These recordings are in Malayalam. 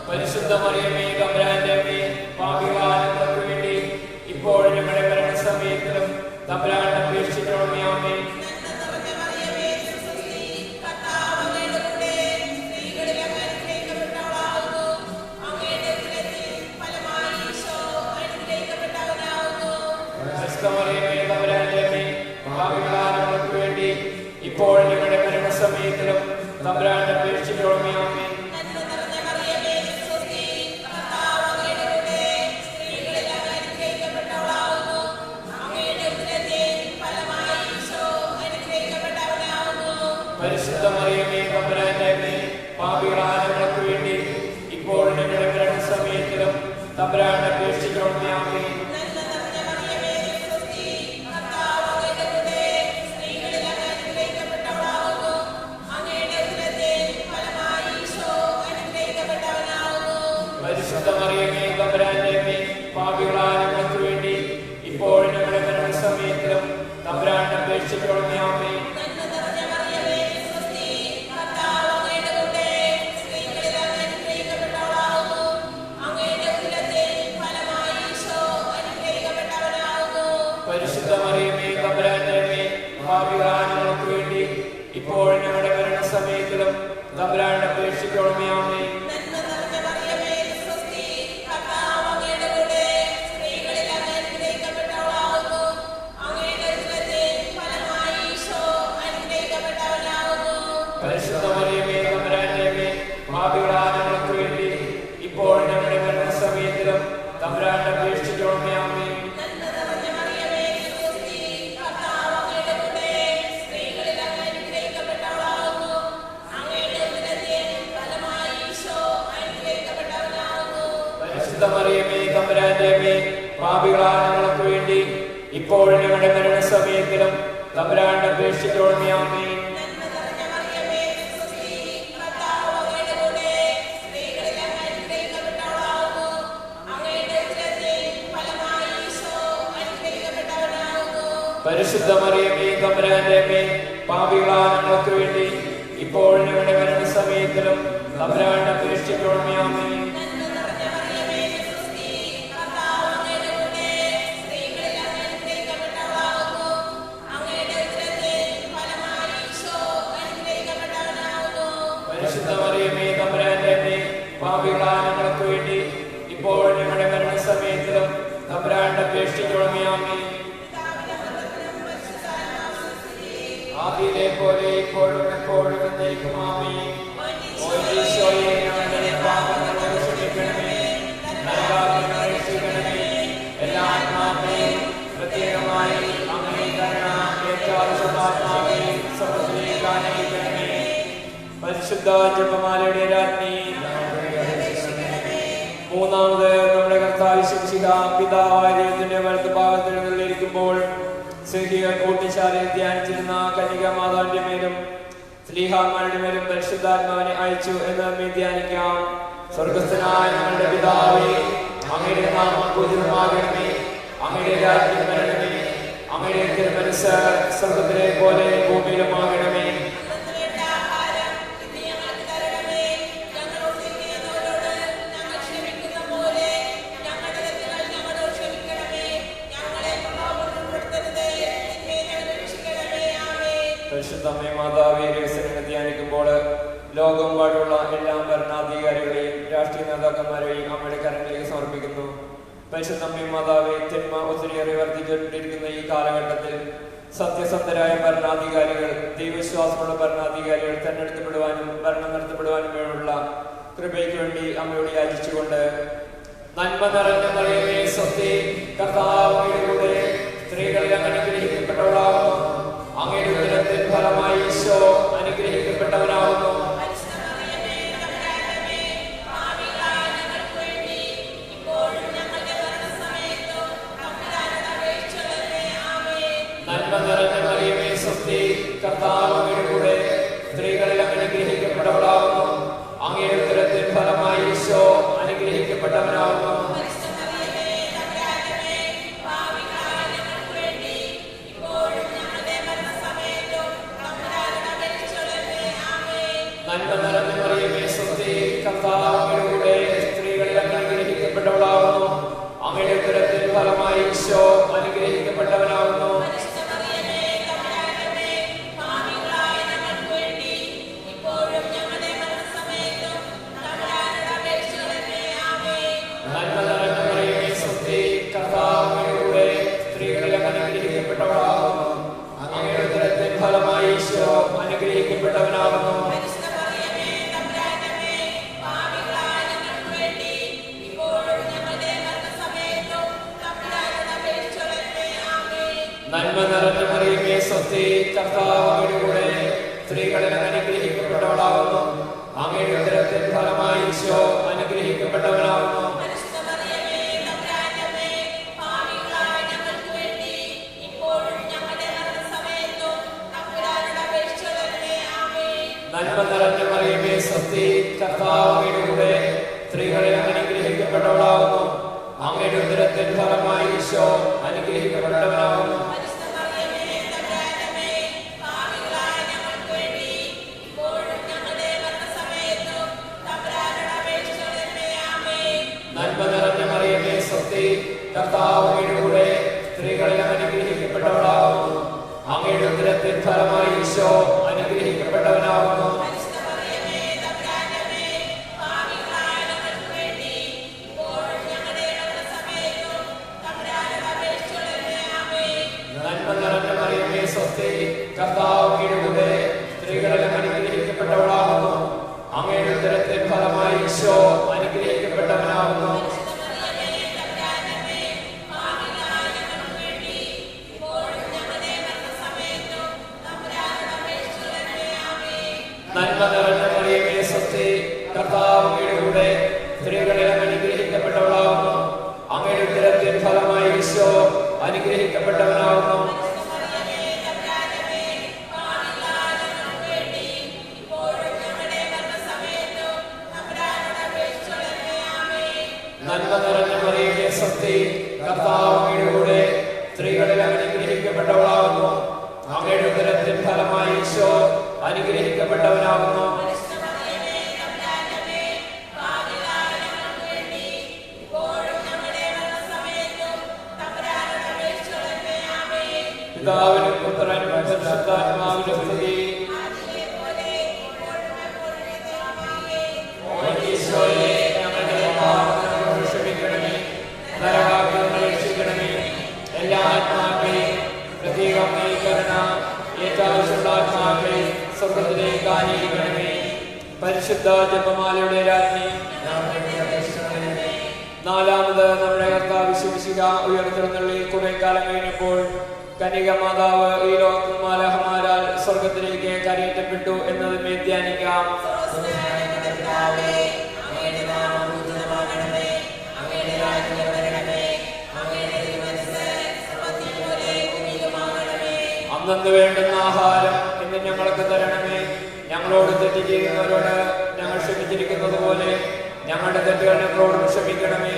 പരിശുദ്ധ മറിയമേ തമ്പുരാന്റെ അമ്മേ, പാപികളായ ഞങ്ങൾക്ക് വേണ്ടി ഇപ്പോഴും ഞങ്ങളുടെ മരണസമയത്തിലും തമ്പുരാൻ അപേക്ഷിക്കണമേ. ആമേൻ. ഇപ്പോൾ ഞങ്ങളുടെ മരണസമയത്തിലും തമ്പുരാൻ അപേക്ഷിക്കണമേ. ആമേൻ. പരിശുദ്ധ മറിയമേ തമ്പുരാന്റെ അമ്മേ, പാപികളായ ഞങ്ങൾക്ക് വേണ്ടി ഇപ്പോൾ ഞങ്ങളുടെ മരണസമയത്തിലും തമ്പുരാൻ അപേക്ഷിക്കണമേ. ആമേൻ. പരിശുദ്ധ മറിയമേ തമ്പുരാന്റെ അമ്മേ, പാപികളായ ഞങ്ങൾക്ക് വേണ്ടി ഇപ്പോൾ ഞങ്ങളുടെ മരണസമയത്തിലും തമ്പുരാൻ അപേക്ഷിക്കണമേ. ആമേൻ. പരിശുദ്ധ മറിയമേ തമ്പുരാന്റെ അമ്മേ, പാപികളായ ഞങ്ങൾക്ക് വേണ്ടി ഇപ്പോൾ ഞങ്ങളുടെ മരണസമയത്തിലും തമ്പുരാൻ അപേക്ഷിക്കണമേ. ആമേൻ. പരിശുദ്ധ മറിയമേ തമ്പുരാന്റെ അമ്മേ, പാപികളായ ഞങ്ങൾക്ക് വേണ്ടി ഇപ്പോൾ ഞങ്ങളുടെ മരണസമയത്തിലും തമ്പുരാൻ അപേക്ഷിക്കണമേ. ആമേൻ. പരിശുദ്ധ മറിയമേ തമ്പുരാന്റെ അമ്മേ, പാപികളായ ഞങ്ങൾക്ക് വേണ്ടി ഇപ്പോൾ ഞങ്ങളുടെ മരണസമയത്തിലും തമ്പുരാൻ അപേക്ഷിക്കണമേ. ആമേൻ. പരിശുദ്ധ മറിയമേ തമ്പുരാന്റെ അമ്മേ, പാപികളായ ഞങ്ങൾക്ക് വേണ്ടി ഇപ്പോൾ ഞങ്ങളുടെ മരണസമയത്തിലും തമ്പുരാൻ അപേക്ഷിക്കണമേ. ആമേൻ. പരിശുദ്ധ മറിയമേ തമ്പുരാന്റെ അമ്മേ, പാപികളായ ഞങ്ങൾക്ക് വേണ്ടി ഇപ്പോൾ ഞങ്ങളുടെ മരണസമയത്തിലും തമ്പുരാൻ അപേക്ഷിക്കണമേ. ആമേൻ. ആദിയിലെ പോലെ ഇപ്പോഴും എപ്പോഴും എന്നേക്കും. ആമേൻ. ഓ ഈശോയെ, ഞങ്ങളുടെ പാപങ്ങൾ ക്ഷമിക്കണമേ, നരകാഗ്നിയിൽ രക്ഷിക്കണമേ. എല്ലാ ആത്മാക്കളെയും പ്രത്യേകമായി അങ്ങേ കരുണ ഏറ്റവും ശുദ്ധാത്മാക്കളെയും സ്വർഗ്ഗത്തിലേക്ക് ആനയിക്കണമേ. പരിശുദ്ധ ജപമാലയുടെ രാജ്ഞി, മൂന്നാമത് നമ്മുടെ കർത്താവ് ശിക്ഷിക പിതാവായ ദൈവത്തിന്റെ വലത്തുഭാഗത്തിൽ നിന്നിരിക്കുമ്പോൾ സ്ത്രീകൾ കൂട്ടിശാലയിൽ ധ്യാനിച്ചിരുന്ന കന്യക മാതാവിന്റെ മേലും സ്ലീഹാന്മാരുടെ മേലും പരിശുദ്ധാത്മാവിനെ അയച്ചു എന്ന് നമ്മെ ധ്യാനിക്കാം. സ്വർഗസ്ഥനായ ഞങ്ങളുടെ പിതാവേ, അങ്ങയുടെ നാമം പൂജിതമാകണമേ, അങ്ങയുടെ രാജ്യം വരണമേ, അങ്ങയുടെ തിരുമനസ്സ് സ്വർഗത്തിലെ പോലെ ഭൂമിയിലുമാകണമേ. പരിശുദ്ധമ്മേ മാതാവേ, രഹസ്യങ്ങൾ ധ്യാനിക്കുമ്പോൾ ലോകമെമ്പാടുള്ള എല്ലാ ഭരണാധികാരികളെയും രാഷ്ട്രീയ നേതാക്കന്മാരെയും അമ്മയുടെ കരങ്ങളിലേക്ക് സമർപ്പിക്കുന്നു. പരിശുദ്ധമ്മേ മാതാവേ, തിന്മ ഒത്തിരിയേറെ വർദ്ധിച്ചുകൊണ്ടിരിക്കുന്ന ഈ കാലഘട്ടത്തിൽ സത്യസന്ധരായ ഭരണാധികാരികൾ, ദൈവവിശ്വാസമുള്ള ഭരണാധികാരികൾ തെരഞ്ഞെടുക്കപ്പെടുവാനും ഭരണം നടത്തപ്പെടുവാനും വേണ്ടിയുള്ള കൃപയ്ക്ക് വേണ്ടി അമ്മയോട് യാചിച്ചുകൊണ്ട്, നന്മ നിറഞ്ഞ മറിയമേ സ്വസ്തി, കർത്താവ് അങ്ങയുടെ കൂടെ സ്ത്രീകളിൽ അങ്ങ് അനുഗ്രഹിക്കപ്പെട്ടവളാകുന്നു, അങ്ങയുടെ ഉദരത്തിൻ ഫലമായി ഈശോ അനുഗ്രഹിക്കപ്പെട്ടവനാകുന്നു. നന്മ നിറഞ്ഞ മറിയമേ സ്വസ്തി, കർത്താവ് അങ്ങയുടെ കൂടെ സ്ത്രീകളിൽ അങ്ങ് അനുഗ്രഹിക്കപ്പെട്ടവളാകുന്നു, അങ്ങയുടെ ഉദരത്തിൻ ഫലമായി ഈശോ അനുഗ്രഹിക്കപ്പെട്ടവനാകുന്നു. സ്വസ്തി. കർത്താവ് അങ്ങയുടെ കൂടെ സ്ത്രീകളിൽ അനുഗ്രഹിക്കപ്പെട്ടവളാകുന്നു. അങ്ങയുടെ ഉദരത്തിൻ ഫലമായി ഈശോ അനുഗ്രഹിക്കപ്പെട്ടവനാകുന്നു. നന്മ നിറഞ്ഞ മറിയമേ സ്വസ്തി. കർത്താവ് അങ്ങയുടെ കൂടെ സ്ത്രീകളിൽ അനുഗ്രഹിക്കപ്പെട്ടവളാകുന്നു. അങ്ങയുടെ ഉദരത്തിൻ ഫലമായി ഈശോ അനുഗ്രഹിക്കപ്പെട്ടവനാകുന്നു. നന്മ നിറഞ്ഞ മറിയമേ സ്വസ്തി. കർത്താവ് അങ്ങയുടെ കൂടെ സ്ത്രീകളിൽ അനുഗ്രഹിക്കപ്പെട്ടവളാകുന്നു. അങ്ങയുടെ ഉദരത്തിൻ ഫലമായി ഈശോ അനുഗ്രഹിക്കപ്പെട്ടവനാകുന്നു. നന്മ നിറഞ്ഞ മറിയമേ സ്വസ്തി. കർത്താവ് അങ്ങയുടെ കൂടെ സ്ത്രീകളിൽ അനുഗ്രഹിക്കപ്പെട്ടവളാകുന്നു. അങ്ങയുടെ ഉദരത്തിൻ ഫലമായി ഈശോ അനുഗ്രഹിക്കപ്പെട്ടവനാകുന്നു. നന്മ നിറഞ്ഞ മറിയമേ സ്വസ്തി. കർത്താവ് അങ്ങയുടെ കൂടെ സ്ത്രീകളിൽ അനുഗ്രഹിക്കപ്പെട്ടവളാകുന്നു. അങ്ങയുടെ ഉദരത്തിൻ ഫലമായി ഈശോ അനുഗ്രഹിക്കപ്പെട്ടവനാകുന്നു. നന്മ നിറഞ്ഞ മറിയമേ സ്വസ്തി. കർത്താവ് അങ്ങയുടെ കൂടെ സ്ത്രീകളിൽ അനുഗ്രഹിക്കപ്പെട്ടവളാകുന്നു. അങ്ങയുടെ ഉദരത്തിൻ ഫലമായി ഈശോ അനുഗ്രഹിക്കപ്പെട്ടവനാകുന്നു. പിതാവിനും പുത്രനും പരിശുദ്ധാത്മാവിനും സ്തുതി. ഈശോയെ ഞങ്ങളുടെ പാപങ്ങൾ ക്ഷമിക്കണമേ. നരകാഗ്നിയിൽ രക്ഷിക്കണമേ. എല്ലാ ആത്മാക്കളെയും പ്രത്യേകം കരുണ ഏറ്റാവശ്യമുള്ള ആത്മാക്കളെ സ്വർഗ്ഗത്തിലേക്ക് ആനയിക്കണമേ. പരിശുദ്ധ ജപമാലയുടെ രാജ്ഞി നാലാമത് നമ്മുടെ കർത്താവ് ശിവശിഖ ഉയർത്തെഴുന്നള്ളി കുറെ കാലം കഴിഞ്ഞപ്പോൾ കന്യക മാതാവ് ഈ ലോകത്തിൽ മാലാഖമാരാൽ സ്വർഗത്തിലേക്ക് കരയേറ്റപ്പെട്ടു എന്നത് ധ്യാനിക്കാം. അന്നു വേണ്ടുന്ന ആഹാരം ഇന്ന് ഞങ്ങൾക്ക് തരണമേ. ഞങ്ങളോട് തെറ്റ് ചെയ്യുന്നവരോട് ഞങ്ങൾ ക്ഷമിച്ചിരിക്കുന്നത് പോലെ ഞങ്ങളുടെ തെറ്റുകൾ ഞങ്ങളോട് ക്ഷമിക്കണമേ.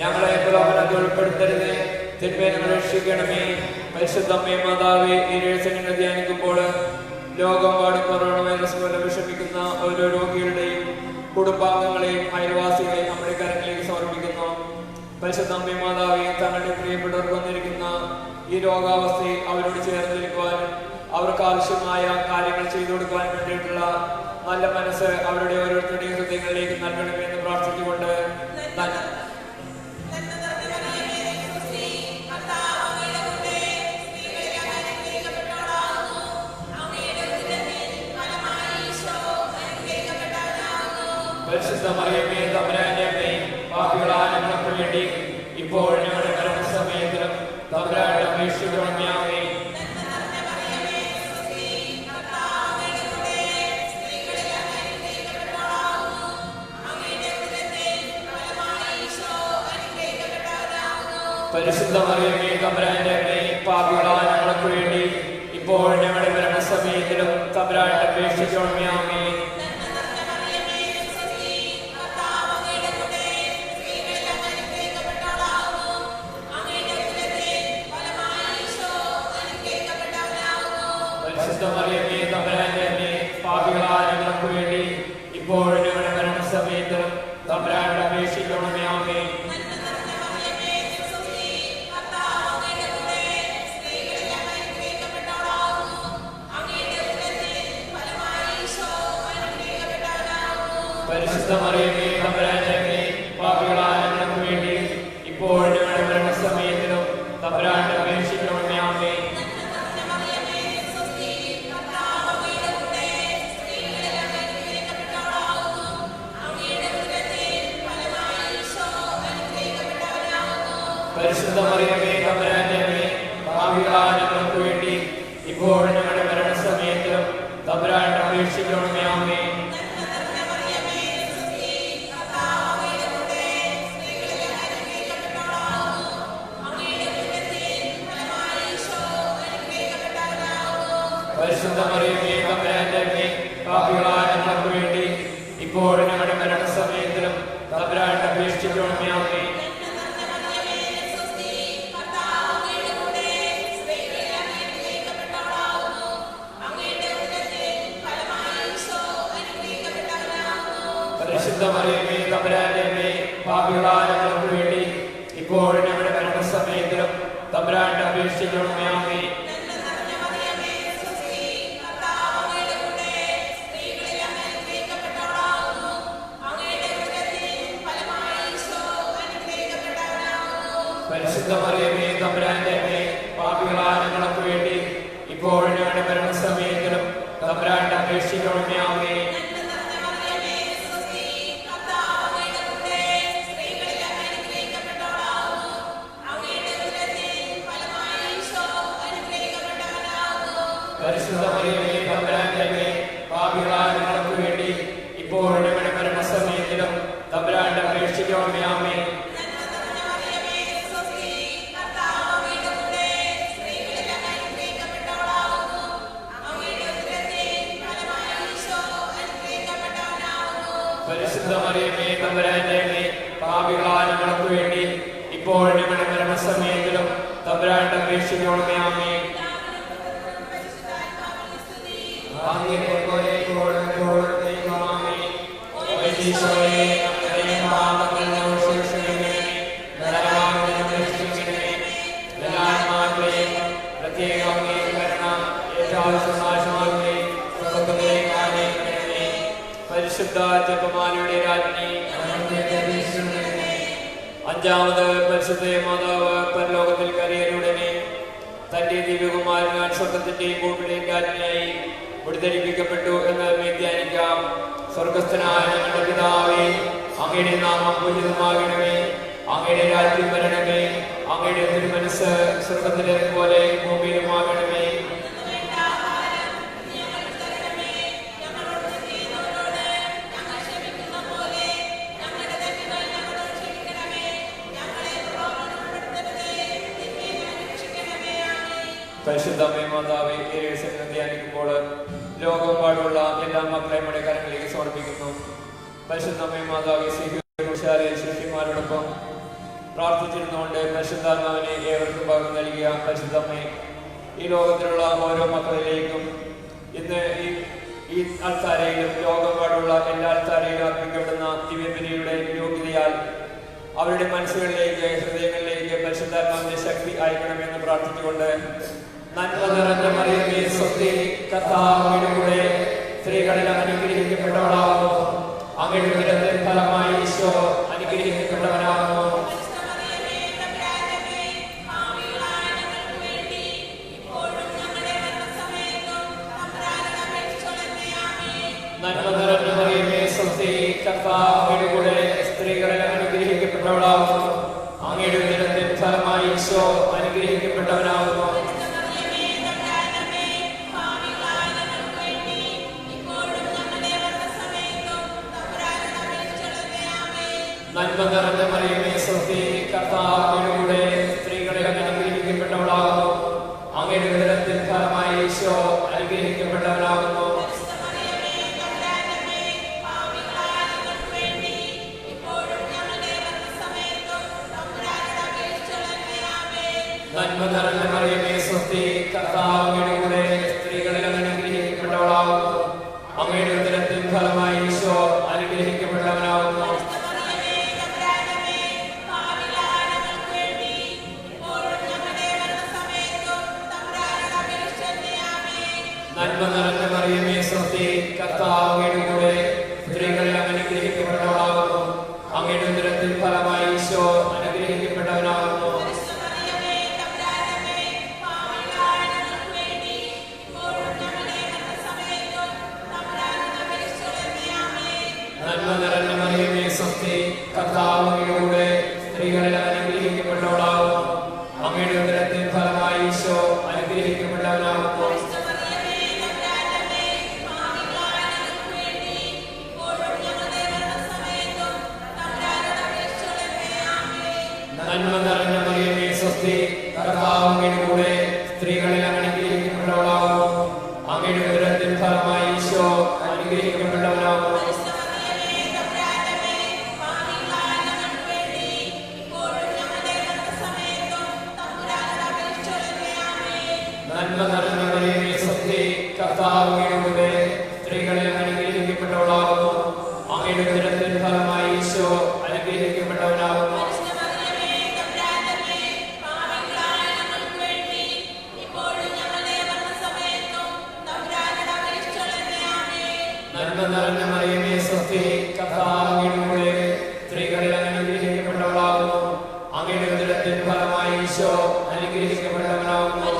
ഞങ്ങളെ പ്രലോഭനത്തിൽ ഉൾപ്പെടുത്തരുതേ, തിന്മയെ ഞങ്ങൾ രക്ഷിക്കണമേ. പരിശുദ്ധമ്മേ മാതാവേ, ഈ രഹസ്യങ്ങൾ ധ്യാനിക്കുമ്പോൾ ലോകമെമ്പാടും കൊറോണ വൈറസ് മൂലം വിഷമിക്കുന്ന ഓരോ രോഗികളുടെയും കുടുംബാംഗങ്ങളെയും അയൽവാസികളെയും നമ്മുടെ കരങ്ങളിലേക്ക് സമർപ്പിക്കുന്നു. പരിശുദ്ധമ്മേ മാതാവേ, തങ്ങളുടെ പ്രിയപ്പെട്ടവർക്ക് വന്നിരിക്കുന്ന ഈ രോഗാവസ്ഥയിൽ അവരോട് ചേർന്നിരിക്കുവാനും അവർക്ക് ആവശ്യമായ കാര്യങ്ങൾ ചെയ്തു കൊടുക്കാൻ വേണ്ടിയിട്ടുള്ള നല്ല മനസ്സ് അവരുടെ ഓരോരുത്തരുടെയും ഹൃദയങ്ങളിലേക്ക് നൽകണമെന്ന് പ്രാർത്ഥിച്ചുകൊണ്ട് പരിശുദ്ധ മറിയമേ തമ്പുരാന്റെ അമ്മേ, പാപികളായ ഞങ്ങൾക്ക് വേണ്ടി ഇപ്പോൾ ഞങ്ങളുടെ മരണസമയത്തിലും തമ്പുരാനോട് അപേക്ഷിക്കണമേ. ആമേൻ. പരിശുദ്ധ മറിയമേ തമ്പുരാന്റെ അമ്മേ, പാപികളായ ഞങ്ങൾക്ക് വേണ്ടി ഇപ്പോൾ ഞങ്ങളുടെ മരണസമയത്തിലും തമ്പുരാനോട് അപേക്ഷിക്കണമേ. ആമേൻ. പരിശുദ്ധ മറിയമേ തമ്പുരാന്റെ അമ്മേ, പാപികളായ ഞങ്ങൾക്ക് വേണ്ടി ഇപ്പോൾ ഞങ്ങളുടെ മരണസമയത്തിലും തമ്പുരാനോട് അപേക്ഷിക്കണമേ. ആമേൻ. പരിശുദ്ധ മറിയമേ തമ്പുരാന്റെ അമ്മേ, പാപികളായ ഞങ്ങൾക്ക് വേണ്ടി ഇപ്പോൾ ഞങ്ങളുടെ മരണസമയത്തിലും തമ്പുരാനോട് അപേക്ഷിക്കണമേ. ആമേൻ. പരിശുദ്ധ മറിയമേ തമ്പുരാന്റെ അമ്മേ, പാപികളായ ഞങ്ങൾക്ക് വേണ്ടി ഇപ്പോൾ ഞങ്ങളുടെ മരണസമയത്തിലും തമ്പുരാനോട് അപേക്ഷിക്കണമേ. ആമേൻ. പരിശുദ്ധ മറിയമേ, തമ്പുരാന്റെ അമ്മേ, പാപികളായ ഞങ്ങൾക്ക് വേണ്ടി ഇപ്പോൾ ഞങ്ങളുടെ മരണസമയത്തിലും തമ്പുരാനോട് അപേക്ഷിക്കണമേ. ആമേൻ. പരിശുദ്ധ മറിയമേ, തമ്പുരാന്റെ അമ്മേ, പാപികളായ ഞങ്ങൾക്ക് വേണ്ടി ഇപ്പോൾ ഞങ്ങളുടെ മരണസമയത്തിലും തമ്പുരാനോട് അപേക്ഷിക്കണമേ. ആമേൻ. പരിശുദ്ധ മറിയമേ, തമ്പുരാന്റെ അമ്മേ, പാപികളായ ഞങ്ങൾക്ക് വേണ്ടി ഇപ്പോൾ ഞങ്ങളുടെ മരണസമയത്തിലും തമ്പുരാനോട് അപേക്ഷിക്കണമേ. ആമേൻ. പരിശുദ്ധ മറിയമേ, തമ്പുരാന്റെ അമ്മേ, പാപികളായ ഞങ്ങൾക്ക് വേണ്ടി ഇപ്പോൾ ഞങ്ങളുടെ മരണസമയത്തിലും തമ്പുരാനോട് അപേക്ഷിക്കണമേ. ആമേൻ. പരിശുദ്ധ മറിയമേ, തമ്പുരാന്റെ അമ്മേ, പാപികളായ ഞങ്ങൾക്ക് വേണ്ടി ഇപ്പോൾ ഞങ്ങളുടെ മരണസമയത്തിലും തമ്പുരാനോട് അപേക്ഷിക്കണമേ. ആമേൻ. പരിശുദ്ധ ജപമാലയുടെ രാജ്ഞി, അഞ്ചാമത് പരിശുദ്ധ മാതാവ് പരലോകത്തിൽ കരയരുടനെ തന്റെ ദിവ്യകുമാരനാൽ സ്വർഗത്തിന്റെയും ഭൂമിയുടെയും രാജ്ഞിയായി വിടുതലിപ്പിക്കപ്പെട്ടു എന്ന് വ്യാഖ്യാനിക്കാം. സ്വർഗസ്ഥനായ ഞങ്ങളുടെ പിതാവേ, അങ്ങയുടെ നാമം പൂജിതമാകണമേ. അങ്ങയുടെ രാജ്യം വരണമേ. അങ്ങയുടെ തിരുമനസ്സ് സ്വർഗത്തിലെ പോലെ ഭൂമിയിലുമാകണമേ. പരിശുദ്ധ മാതാവേ, ധ്യാനിക്കുമ്പോൾ ലോകമെമ്പാടുള്ള എല്ലാ മക്കളെയും നമ്മുടെ കരങ്ങളിലേക്ക് സമർപ്പിക്കുന്നു. പരിശുദ്ധ മാതാവേ, ശിഷ്യന്മാരോടൊപ്പം പ്രാർത്ഥിച്ചിരുന്നുകൊണ്ട് പരിശുദ്ധാത്മാവിനെ ഏവർക്കും പകർന്നു നൽകിയ പരിശുദ്ധമ്മേ, ഈ ലോകത്തിലുള്ള ഓരോ മക്കളിലേക്കും ഇന്ന് ഈ ആൾക്കാരെയും ലോകമെമ്പാടുള്ള എല്ലാ ആൾക്കാരെയും അർപ്പിക്കപ്പെടുന്ന ദിവ്യബലിയുടെ യോഗ്യതയാൽ അവരുടെ മനസ്സുകളിലേക്ക് ഹൃദയങ്ങളിലേക്ക് പരിശുദ്ധാത്മാവിന്റെ ശക്തി അയക്കണമെന്ന് പ്രാർത്ഥിച്ചുകൊണ്ട് നന്മ നിറഞ്ഞ മറിയമേ സ്വസ്തി, കർത്താവിന്റെ കൂടെ സ്ത്രീകളിൽ അനുഗ്രഹിക്കപ്പെട്ടവളാകുന്നു. അങ്ങയുടെ ഉദരത്തിൻ ഫലമായി ഈശോ അനുഗ്രഹിക്കപ്പെട്ടവനാകുന്നു. നന്മ നിറഞ്ഞ മറിയമേ സ്വസ്തി, കർത്താവിന്റെ കൂടെ സ്ത്രീകളിൽ അനുഗ്രഹിക്കപ്പെട്ടവളാകുന്നു. അങ്ങയുടെ ഉദരത്തിൻ ഫലമായി ഈശോ അനുഗ്രഹിക്കപ്പെട്ടവനാകുന്നു. നന്മ നിറഞ്ഞ മറിയമേ സ്വസ്തി, കർത്താവിന്റെ കൂടെ സ്ത്രീകളിൽ അനുഗ്രഹിക്കപ്പെട്ടവളാകുന്നു. അങ്ങയുടെ ഉദരത്തിൻ ഫലമായി ഈശോ അനുഗ്രഹിക്കപ്പെട്ടവനാകുന്നു. നന്മ നിറഞ്ഞ മറിയമേ സ്വസ്തി, കർത്താവിന്റെ കൂടെ സ്ത്രീകളിൽ അനുഗ്രഹിക്കപ്പെട്ടവളാകുന്നു. അങ്ങയുടെ ഉദരത്തിൻ ഫലമായി ഈശോ അനുഗ്രഹിക്കപ്പെട്ടവനാകുന്നു. നന്മ നിറഞ്ഞ മറിയമേ സ്വസ്തി, കർത്താവിന്റെ കൂടെ സ്ത്രീകളിൽ അനുഗ്രഹിക്കപ്പെട്ടവളാകുന്നു. അങ്ങയുടെ ഉദരത്തിൻ ഫലമായി ഈശോ അനുഗ്രഹിക്കപ്പെട്ടവനാകുന്നു. നന്മ നിറഞ്ഞ മറിയമേ സ്വസ്തി, കർത്താവിന്റെ കൂടെ സ്ത്രീകളിൽ അനുഗ്രഹിക്കപ്പെട്ടവളാകുന്നു. അങ്ങയുടെ ഉദരത്തിൻ ഫലമായി ഈശോ അനുഗ്രഹിക്കപ്പെട്ടവനാകുന്നു. നന്മ നിറഞ്ഞ മറിയമേ സ്വസ്തി, കർത്താവ് അങ്ങയുടെ കൂടെ സ്ത്രീകളിൽ അനുഗ്രഹിക്കപ്പെട്ടവളാകുന്നു. അങ്ങയുടെ ഉദരത്തിൻ ഫലമായി ഈശോ അനുഗ്രഹിക്കപ്പെട്ടവനാകുന്നു. നന്മ നിറഞ്ഞ മറിയമേ സ്വസ്തി, കർത്താവ് അങ്ങയുടെ കൂടെ സ്ത്രീകളിൽ അനുഗ്രഹിക്കപ്പെട്ടവളാകുന്നു. അങ്ങയുടെ ഉദരത്തിൻ ഫലമായി ഈശോ അനുഗ്രഹിക്കപ്പെട്ടവനാകുന്നു. നന്മ നിറഞ്ഞ മറിയമേ സ്വസ്തി, കർത്താവ് അങ്ങയുടെ കൂടെ സ്ത്രീകളിൽ അനുഗ്രഹിക്കപ്പെട്ടവളാകുന്നു. അങ്ങയുടെ ഉദരത്തിൻ ഫലമായി ഈശോ അനുഗ്രഹിക്കപ്പെട്ടവനാകുന്നു.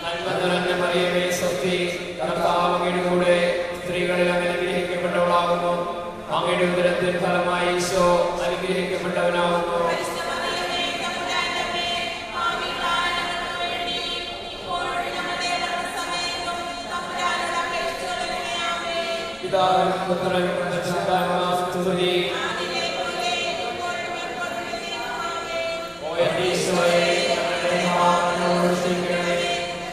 നന്മ നിറഞ്ഞ മറിയമേ സ്വസ്തി, കർത്താവ് അങ്ങയുടെ കൂടെ സ്ത്രീകളിൽ അനുഗ്രഹിക്കപ്പെട്ടവളാകുന്നു. അങ്ങയുടെ ഉദരത്തിൻ ഫലമായി ഈശോ അനുഗ്രഹിക്കപ്പെട്ടവനാകുന്നു. പിതാവിനും പുത്രനും പരിശുദ്ധാത്മാവിനും സ്തുതി. ഓ എന്റെ ഈശോയെ, ഞങ്ങളുടെ പാപങ്ങളോട് ക്ഷമിക്കണമേ,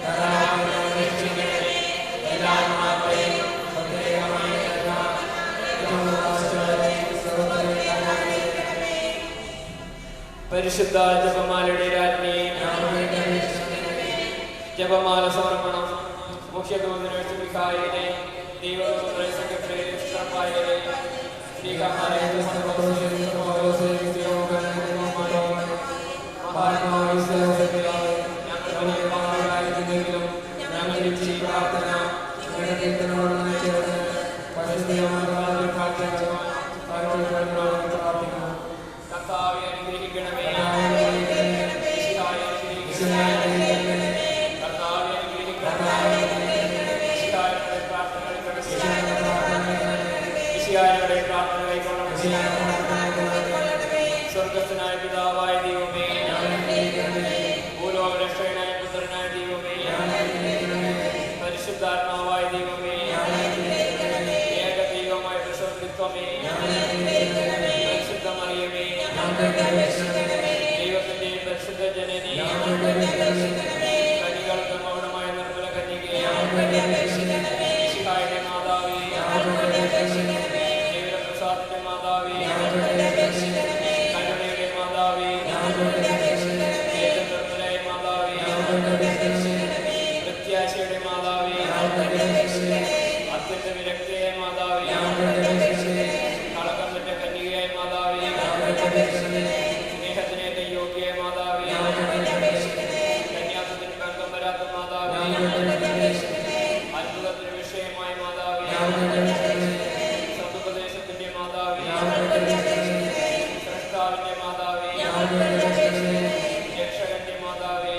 നരകാഗ്നിയിൽ രക്ഷിക്കണമേ, എല്ലാ ആത്മാക്കളെയും പ്രത്യേകമായി പരിശുദ്ധ ജപമാലയുടെ രാജ്ഞി, ജപമാല സമർപ്പണം. മുഖ്യദൂതനെ മിഖായേലിനെ, ദൈവദൂതനെ സെക്രട്ടറി സ്തഫായേലിനെ, ശ്രീകമാലെ കർത്താവേ അനുഗ്രഹിക്കണമേ. സ്വർഗസ്ഥനായ പിതാവായ ദൈവമേ, ഭൂലോക രക്ഷകനായ പുത്രനായ ദൈവമേ, പരിശുദ്ധാത്മാവായ ദൈവമേ, ഏക ദൈവമായ വിശ്വത്വമേ, പരിശുദ്ധ മറിയമേ, ദൈവത്തിന്റെ പരിശുദ്ധ ജനനി, കനികൾക്ക് മൗനമായ നിർമ്മല കന്യകേ, ഈശോയുടെ മാതാവേ, ദൈവപ്രസാദത്തിന്റെ മാതാവേ, കരുണയുടെ മാതാവേ, നിർമ്മലയ മാതാവേ, പ്രത്യാശയുടെ മാതാവേ, അത്യന്ത വിരക്തിയായ മാതാവേ, കളക്കം പറ്റ കന്യകയായ മാതാവേ, സ്നേഹത്തിനേറ്റ യോഗ്യയായ മാതാവേ, കന്യാത്വത്തിന് ബന്ധം വരാത്ത മാതാവേ, അത്ഭുതത്തിന് വിഷയമായ മാതാവേ, സതുപദേശത്തിന്റെ മാതാവേ, സൃഷ്ടാവിന്റെ മാതാവേ, രക്ഷകന്റെ മാതാവേ,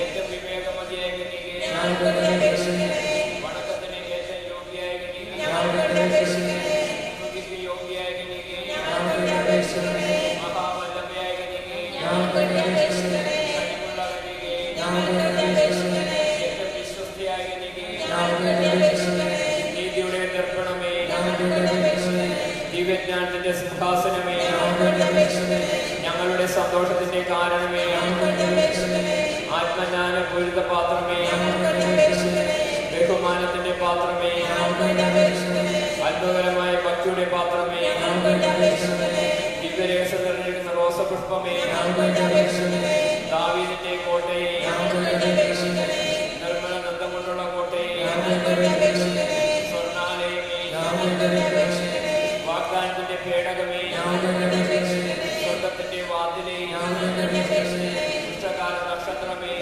ഏറ്റവും വിവേകമതിയായ കന്യകേ, വണക്കത്തിന് ഏറ്റവും യോഗ്യയായ കന്യകേ, സ്തുതിക്ക് യോഗ്യയായ കന്യകേ, മഹാവല്ലഭയായ കന്യകേ, കനിവുള്ള കന്യകേ, ഏറ്റവും വിശ്വസ്തയായ കന്യകേ, നീതിയുടെ ദർപ്പണമേ, ദിവ്യജ്ഞാനത്തിന്റെ സിംഹാസനമേ, ഞങ്ങളുടെ സന്തോഷത്തിന്റെ കാരണമേ, ആത്മജ്ഞാന പൂരിത പാത്രമേ, ബഹുമാനത്തിന്റെ പാത്രമേ, അത്ഭുതകരമായ ഭക്തിയുടെ പാത്രമേ, ദിവ്യരേഖ നിറഞ്ഞിരിക്കുന്ന റോസപുഷ്പമേ, ദാവീദിന്റെ കോട്ടയെ, നിർമ്മല നന്ദം കൊണ്ടുള്ള കോട്ടയെ, സ്വർണ്ണാലയമേ, വാഗ്ദാനത്തിന്റെ പേടകമേ, സ്വർഗത്തിന്റെ വാതിലേ, ഇഷ്ടകാല നക്ഷത്രമേ,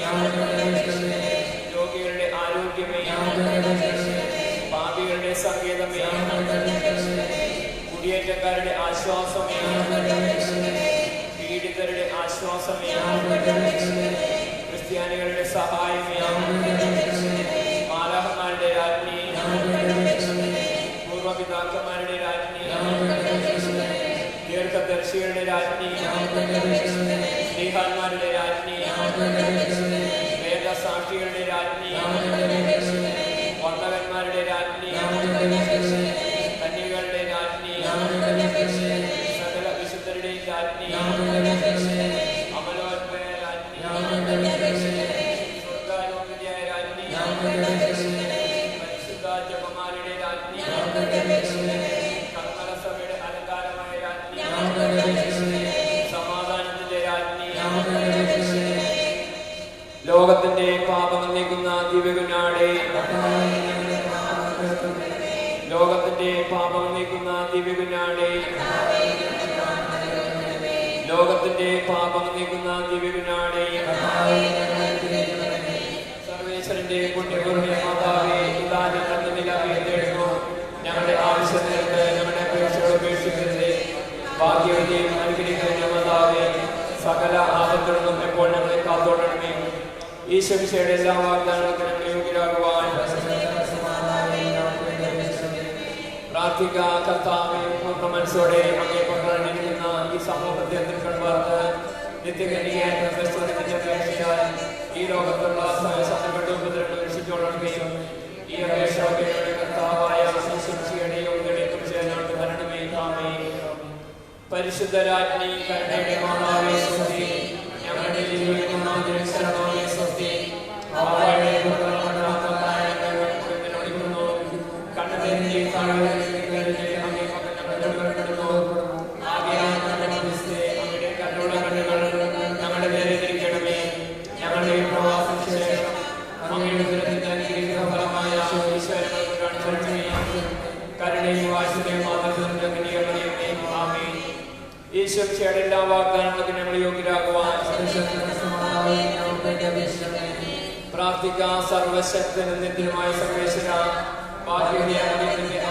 രോഗികളുടെ ആരോഗ്യമേ, പാപികളുടെ സങ്കേതമേ, കുടിയേറ്റക്കാരുടെ ആശ്വാസമേ, പീഡിതരുടെ ആശ്വാസമേ, ക്രിസ്ത്യാനികളുടെ സഹായമേ, മാലാഖമാരുടെ രാജ്ഞി, പൂർവപിതാക്കന്മാരുടെ രാജ്ഞി, ദീർഘദർശികളുടെ രാജ്ഞി, സ്നേഹാന്മാരുടെ രാജ്ഞി, വേദസാക്ഷികളുടെ രാജ്ഞി, ലോകത്തിന്റെ പാപങ്ങൾ നീക്കുന്ന ദിവ്യകുഞ്ഞാടേ, ലോകത്തിന്റെ പാപങ്ങൾ നീക്കുന്ന ദിവ്യകുഞ്ഞാടേ, ലോകത്തിന്റെ പാപങ്ങൾ നീക്കുന്ന ദിവ്യകുഞ്ഞാടേ, സർവേശ്വരന്റെ പുണ്യപൂർണ്ണ മാതാവേ, ഇതാ ഞങ്ങൾ നിലവിൽ തേടുന്നു. ഞങ്ങളുടെ ആവശ്യങ്ങൾക്ക് ഞങ്ങളുടെ അപേക്ഷകൾ ഉപേക്ഷിക്കരുതേ. ഭാഗ്യവതിയും അനുഗ്രഹിക്കുന്ന മാതാവേ, സകല ആപത്തുകളും എപ്പോൾ ഞങ്ങളെ കാത്തോടണമേ. ഈശ്വരയുടെ എല്ലാ വാഗ്ദാനങ്ങൾക്കും ഞങ്ങളെ യോഗ്യരാകുവാൻ പ്രാർത്ഥിക്ക. കർത്താവേ, പൂർണ്ണ മനസ്സോടെ അങ്ങേ പങ്കാളിരിക്കുന്ന ഈ സമൂഹത്തെ തിരുക്കൺപാർത്ത് നിത്യകന്യകയായ ക്രിസ്തുവിന്റെ അപേക്ഷയാൽ ഈ ലോകത്തുള്ള ശത്രുക്കളുടെ ഉപദ്രവങ്ങൾ രക്ഷിച്ചോളണമെയും ഈ അപേക്ഷയുടെ കർത്താവായ ഈശ്വരയുടെ യോഗ്യതയെക്കുറിച്ച് ഞങ്ങൾക്ക് തരണമേ. ആമേൻ. പരിശുദ്ധരാജ്ഞി കരുണയുടെ മാതാവേ സ്തുതി. ഞങ്ങളുടെ ജീവിതമാതിരി ശരണമേ സ്തുതി. കണ്ണുതെരിഞ്ഞ് അങ്ങയുടെ കണ്ണുള്ള കണ്ണുകൾ ഞങ്ങളുടെ നേരെ തിരിക്കണമേ. ഞങ്ങളുടെ പ്രവാസം ശേഷം അങ്ങയുടെ ദുരന്തത്തിന്റെ അനുഗ്രഹിക്കുന്ന ഫലമായ ഈശ്വരങ്ങൾക്ക് കാണിച്ചു കരുണയും വാത്സല്യവും മാതൃത്വത്തിന്റെ കന്യകമറിയമേ. ആമേൻ. ഈശ്വരയുടെ എല്ലാ വാഗ്ദാനങ്ങൾക്കും ഞങ്ങൾ യോഗ്യരാകുവാൻ പ്രാർത്ഥിക്കാം. സർവശക്തനും നിത്യനുമായ സർവേശ്വര, ഭാഗ്യവതിയായ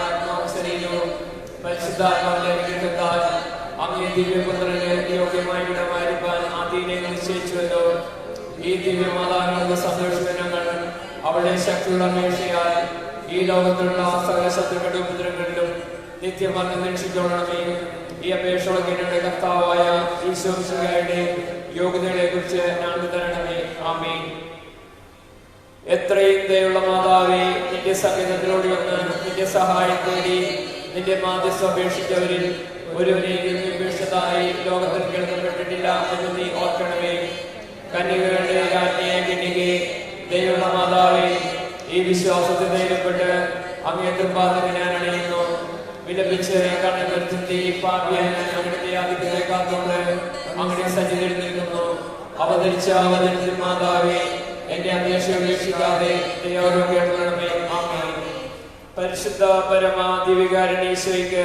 ആത്മാവും ശരീരവും പരിശുദ്ധാത്മാവിന്റെ അനുഗ്രഹത്താൽ അങ്ങേ ദിവ്യപുത്രന് യോഗ്യമായ ഇടമായിരിക്കാൻ ആദ്യമേ നിശ്ചയിച്ചുവല്ലോ. ഈ ദിവ്യമാതാവിനുള്ള സന്തോഷങ്ങൾ അവളുടെ ശക്തിയുള്ള അപേക്ഷയാൽ ഈ ലോകത്തിലുള്ള സകല ശത്രുക്കളുടെ ഉപദ്രവങ്ങളിലും നിത്യമരണം രക്ഷിച്ചോളണമേ. ഈ അപേക്ഷകളൊക്കെ ഞങ്ങളുടെ കർത്താവായ ഈശോയുടെ യോഗ്യതകളെ കുറിച്ച് ഞങ്ങൾക്ക് തരണമേ. ആമേൻ. എത്രയും ദയുള്ള മാതാവേ, നിന്റെ സംഗീതത്തിലൂടെ ഒന്ന് നിന്റെ സഹായം തേടി നിന്റെ മാധ്യസ്ഥം അപേക്ഷിച്ചവരിൽ ഒരുവനെയും ഉപേക്ഷിച്ചതായി ലോകത്തിൽ കേൾക്കപ്പെട്ടിട്ടില്ല എന്ന് നീ ഓർക്കണമേ. കന്യകകളുടെ രാജ്ഞിയെ കന്യകെ, ദയുള്ള മാതാവേ, ഈ വിശ്വാസത്തിൽ ധൈര്യപ്പെട്ട് അങ്ങേ തൃപ്പാദത്തിൽ ഞാൻ അണിയുന്നു. വിലപിച്ച് കണ്ണുകൾ ചിന്തി പാപിയായ അങ്ങയുടെ ആധിക്യത്തെ കാത്തുകൊണ്ട് അങ്ങയുടെ സജ്ജതയിൽ നിൽക്കുന്നു. അവതരിച്ച മാതാവേ, എന്റെ അപേക്ഷ ഉപേക്ഷിക്കാതെ ദയോടെ കേൾക്കണമേ. ആമേൻ. പരിശുദ്ധ പരമാ ദിവ്യകാരുണ്യേശ്വരിക്ക്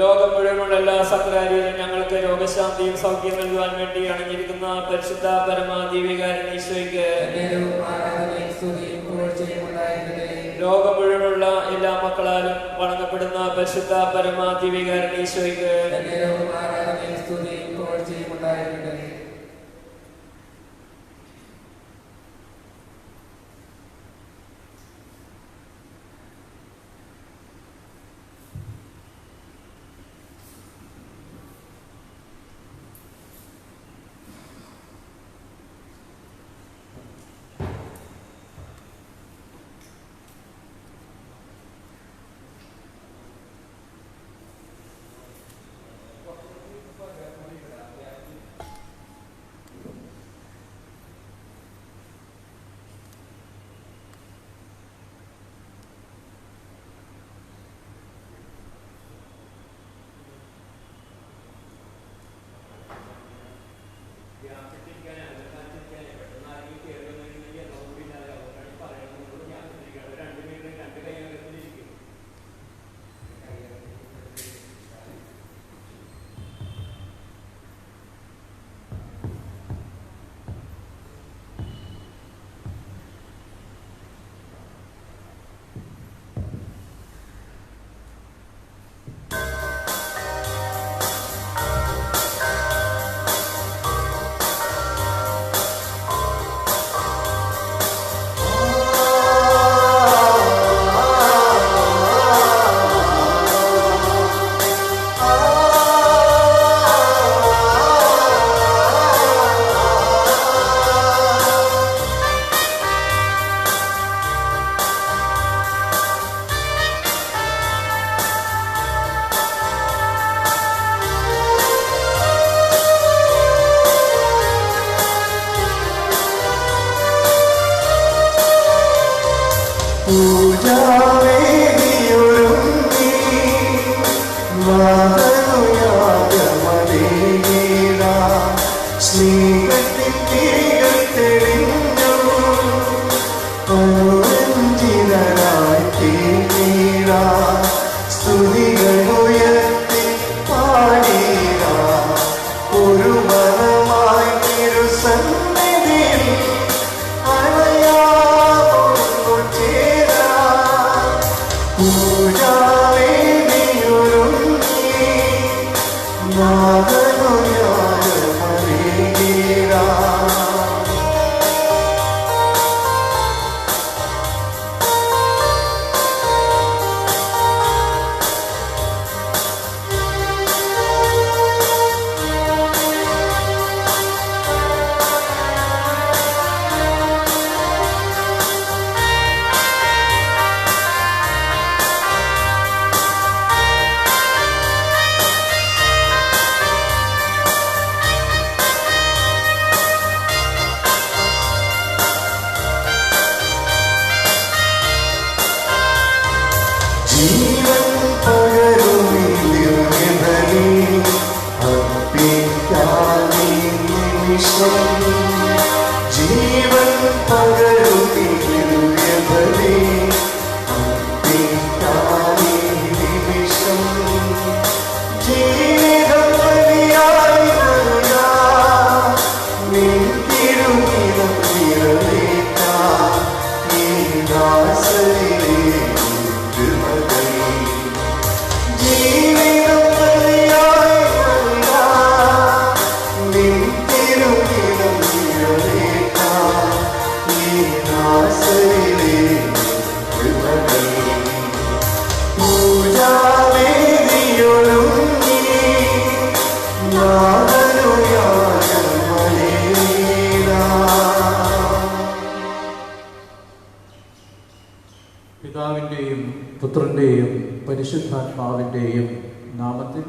ലോകം മുഴുവനുള്ള എല്ലാ സകലരും ഞങ്ങൾക്ക് രോഗശാന്തിയും സൗഖ്യം നൽകുവാൻ വേണ്ടി അണിഞ്ഞിരിക്കുന്ന പരിശുദ്ധ പരമാ ദിവ്യകാരുണ്യേശ്വരിക്ക് ലോകം മുഴുവനുള്ള എല്ലാ മക്കളാലും വണങ്ങപ്പെടുന്ന പരിശുദ്ധ പരമാ ദിവ്യകാരുണ്യേശ്വരിക്ക് പിതാവിൻ്റെയും പുത്രൻ്റെയും പരിശുദ്ധാത്മാവിൻ്റെയും നാമത്തിൽ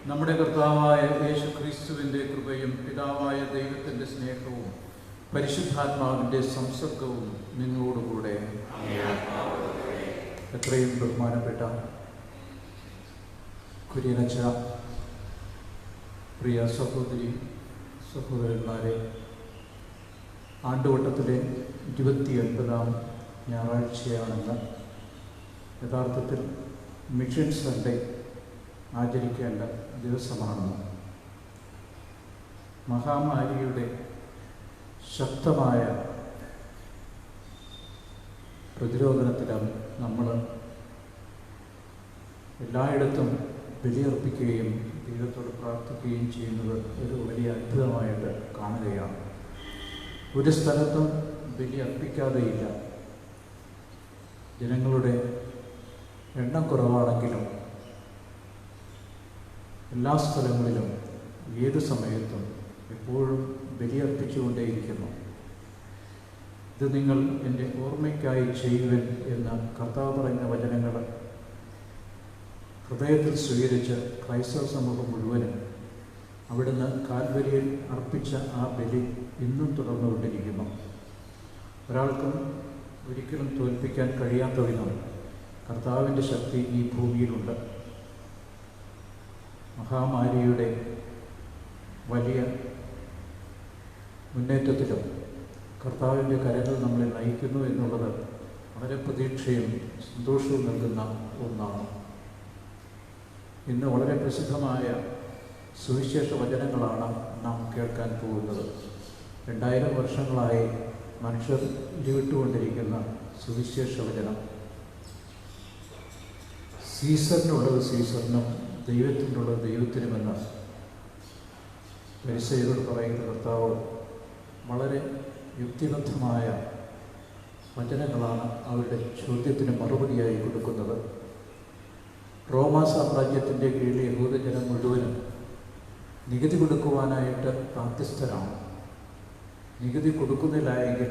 നമ്മുടെ കർത്താവായ യേശുക്രിസ്തുവിൻ്റെ കൃപയും പിതാവായ ദൈവത്തിൻ്റെ സ്നേഹവും പരിശുദ്ധാത്മാവിൻ്റെ സംസർഗവും നിങ്ങളോടുകൂടെ. എത്രയും ബഹുമാനപ്പെട്ട കുര്യനച്ച, പ്രിയ സഹോദരി സഹോദരന്മാരെ, ആണ്ടുവട്ടത്തിലെ 29ാം ഞായറാഴ്ചയാണെന്ന് യഥാർത്ഥത്തിൽ മിഷൻ സൺഡേ ആചരിക്കേണ്ട ദിവസമാണെന്ന് മഹാമാരിയുടെ ശക്തമായ പ്രതിരോധനത്തിലാണ് നമ്മൾ എല്ലായിടത്തും ബലിയർപ്പിക്കുകയും ദൈവത്തോട് പ്രാർത്ഥിക്കുകയും ചെയ്യുന്നത് ഒരു വലിയ അത്ഭുതമായിട്ട് കാണുകയാണ്. ഒരു സ്ഥലത്തും ബലി അർപ്പിക്കാതെയില്ല. ജനങ്ങളുടെ എണ്ണം കുറവാണെങ്കിലും എല്ലാ സ്ഥലങ്ങളിലും ഏത് സമയത്തും എപ്പോഴും ബലിയർപ്പിച്ചുകൊണ്ടേയിരിക്കുന്നു. ഇത് നിങ്ങൾ എൻ്റെ ഓർമ്മയ്ക്കായി ചെയ്യുവൻ എന്ന കർത്താവ് പറഞ്ഞ വചനങ്ങൾ ഹൃദയത്തിൽ സ്വീകരിച്ച് ക്രൈസ്തവ സമൂഹം മുഴുവനും അവിടുന്ന് കാൽവരിയിൽ അർപ്പിച്ച ആ ബലി ഇന്നും തുടർന്നുകൊണ്ടിരിക്കുന്നു. ഒരാൾക്കും ഒരിക്കലും തോൽപ്പിക്കാൻ കഴിയാത്ത വിധം കർത്താവിൻ്റെ ശക്തി ഈ ഭൂമിയിലുണ്ട്. മഹാമാരിയുടെ വലിയ മുന്നേറ്റത്തിലും കർത്താവിൻ്റെ കരങ്ങൾ നമ്മളെ നയിക്കുന്നു എന്നുള്ളത് വളരെ പ്രതീക്ഷയും സന്തോഷവും നൽകുന്ന ഒന്നാണ്. ഇന്ന് വളരെ പ്രസിദ്ധമായ സുവിശേഷ വചനങ്ങളാണ് നാം കേൾക്കാൻ പോകുന്നത്. 2000 വർഷങ്ങളായി മനുഷ്യർ ഉരുവിട്ടുകൊണ്ടിരിക്കുന്ന സുവിശേഷ വചനം. സീസറിനുള്ളത് സീസറിനും ദൈവത്തിനുള്ളത് ദൈവത്തിനുമെന്ന് പരിസയരോട് പറയുന്ന കർത്താവ് വളരെ യുക്തിബദ്ധമായ വചനങ്ങളാണ് അവരുടെ ചോദ്യത്തിന് മറുപടിയായി കൊടുക്കുന്നത്. റോമാ സാമ്രാജ്യത്തിൻ്റെ കീഴിൽ യഹൂദജനം മുഴുവനും നികുതി കൊടുക്കുവാനായിട്ട് ബാധ്യസ്ഥരാണ്. നികുതി കൊടുക്കുന്നില്ലായെങ്കിൽ,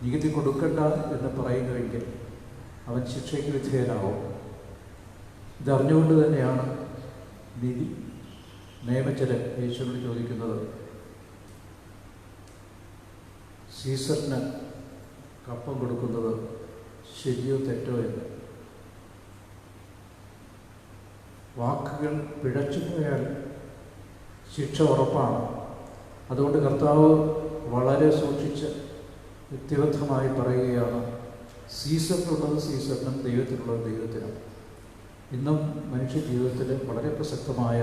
നികുതി കൊടുക്കണ്ട എന്ന് പറയുന്നുവെങ്കിൽ അവൻ ശിക്ഷയ്ക്ക് വിധേയനാവും. ഇതറിഞ്ഞുകൊണ്ട് തന്നെയാണ് നിയമജ്ഞർ യേശുവിനോട് ചോദിക്കുന്നത്, സീസറിന് കപ്പം കൊടുക്കുന്നത് ശരിയോ തെറ്റോ എന്ന്. വാക്കുകൾ പിഴച്ചു പോയാൽ ശിക്ഷ ഉറപ്പാണ്. അതുകൊണ്ട് കർത്താവ് വളരെ സൂക്ഷിച്ച് യുക്തിബദ്ധമായി പറയുകയാണ്, സീസണിലുള്ളത് സീസണിനും ദൈവത്തിനുള്ളത് ദൈവത്തിനും. ഇന്നും മനുഷ്യ ജീവിതത്തിൽ വളരെ പ്രസക്തമായ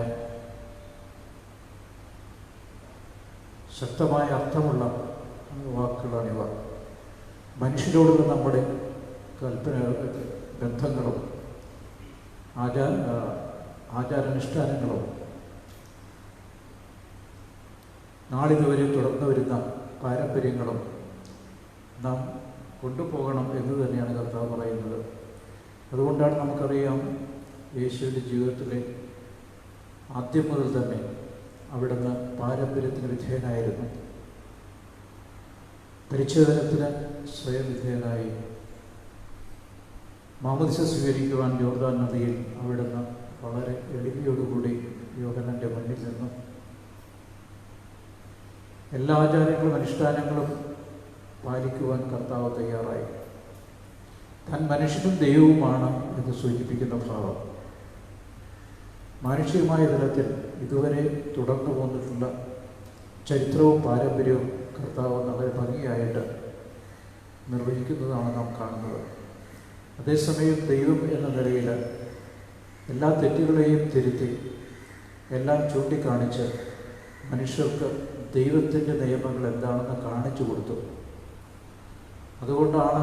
ശക്തമായ അർത്ഥമുള്ള വാക്കുകളാണിവ. മനുഷ്യരോടുള്ള നമ്മുടെ കൽപ്പന ബന്ധങ്ങളും ആചാരാനുഷ്ഠാനങ്ങളും നാളിതുവരെ തുടർന്നു വരുന്ന പാരമ്പര്യങ്ങളും നാം കൊണ്ടുപോകണം എന്ന് തന്നെയാണ് കർത്താവ് പറയുന്നത്. അതുകൊണ്ടാണ് നമുക്കറിയാം, യേശുവിൻ്റെ ജീവിതത്തിലെ ആദ്യം മുതൽ തന്നെ അവിടുന്ന് പാരമ്പര്യത്തിന് വിധേയനായിരുന്നു. പരിച്ഛേദനത്തിന് സ്വയം വിധേയനായി. മാമോദിസ സ്വീകരിക്കുവാൻ യോർദാൻ നദിയിൽ അവിടുന്ന് വളരെ എളിമയോടുകൂടി യോഹന്നാന്റെ മുന്നിൽ നിന്നു. എല്ലാ ആചാരങ്ങളും അനുഷ്ഠാനങ്ങളും പാലിക്കുവാൻ കർത്താവ് തയ്യാറായി. താൻ മനുഷ്യനും ദൈവവുമാണ് എന്ന് സൂചിപ്പിക്കുന്ന ഭാവം മാനുഷികമായ തലത്തിൽ ഇതുവരെ തുടർന്നു പോന്നിട്ടുള്ള ചരിത്രവും പാരമ്പര്യവും കർത്താവ് വളരെ ഭംഗിയായിട്ട് നിർവഹിക്കുന്നതാണ് നാം കാണുന്നത്. അതേസമയം ദൈവം എന്ന നിലയിൽ എല്ലാ തെറ്റുകളെയും തിരുത്തി എല്ലാം ചൂണ്ടിക്കാണിച്ച് മനുഷ്യർക്ക് ദൈവത്തിൻ്റെ നിയമങ്ങൾ എന്താണെന്ന് കാണിച്ചു കൊടുത്തു. അതുകൊണ്ടാണ്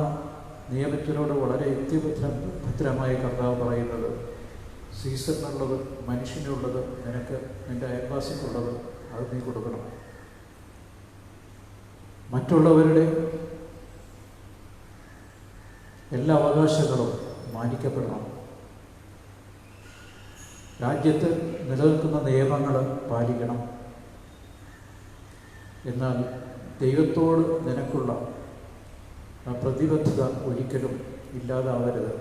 നിയമത്തിനോട് വളരെ യുക്തിബദ്ധമായി കർത്താവ് പറയുന്നത്, സീസണിനുള്ളത് മനുഷ്യനുള്ളത് നിനക്ക് നിൻ്റെ അയൽവാസിക്കുള്ളത് അത് നീ കൊടുക്കണം. മറ്റുള്ളവരുടെ എല്ലാ അവകാശങ്ങളും മാനിക്കപ്പെടണം. രാജ്യത്ത് നിലനിൽക്കുന്ന നിയമങ്ങൾ പാലിക്കണം. എന്നാൽ ദൈവത്തോട് നിനക്കുള്ള പ്രതിബദ്ധത ഒരിക്കലും ഇല്ലാതാവരുത്.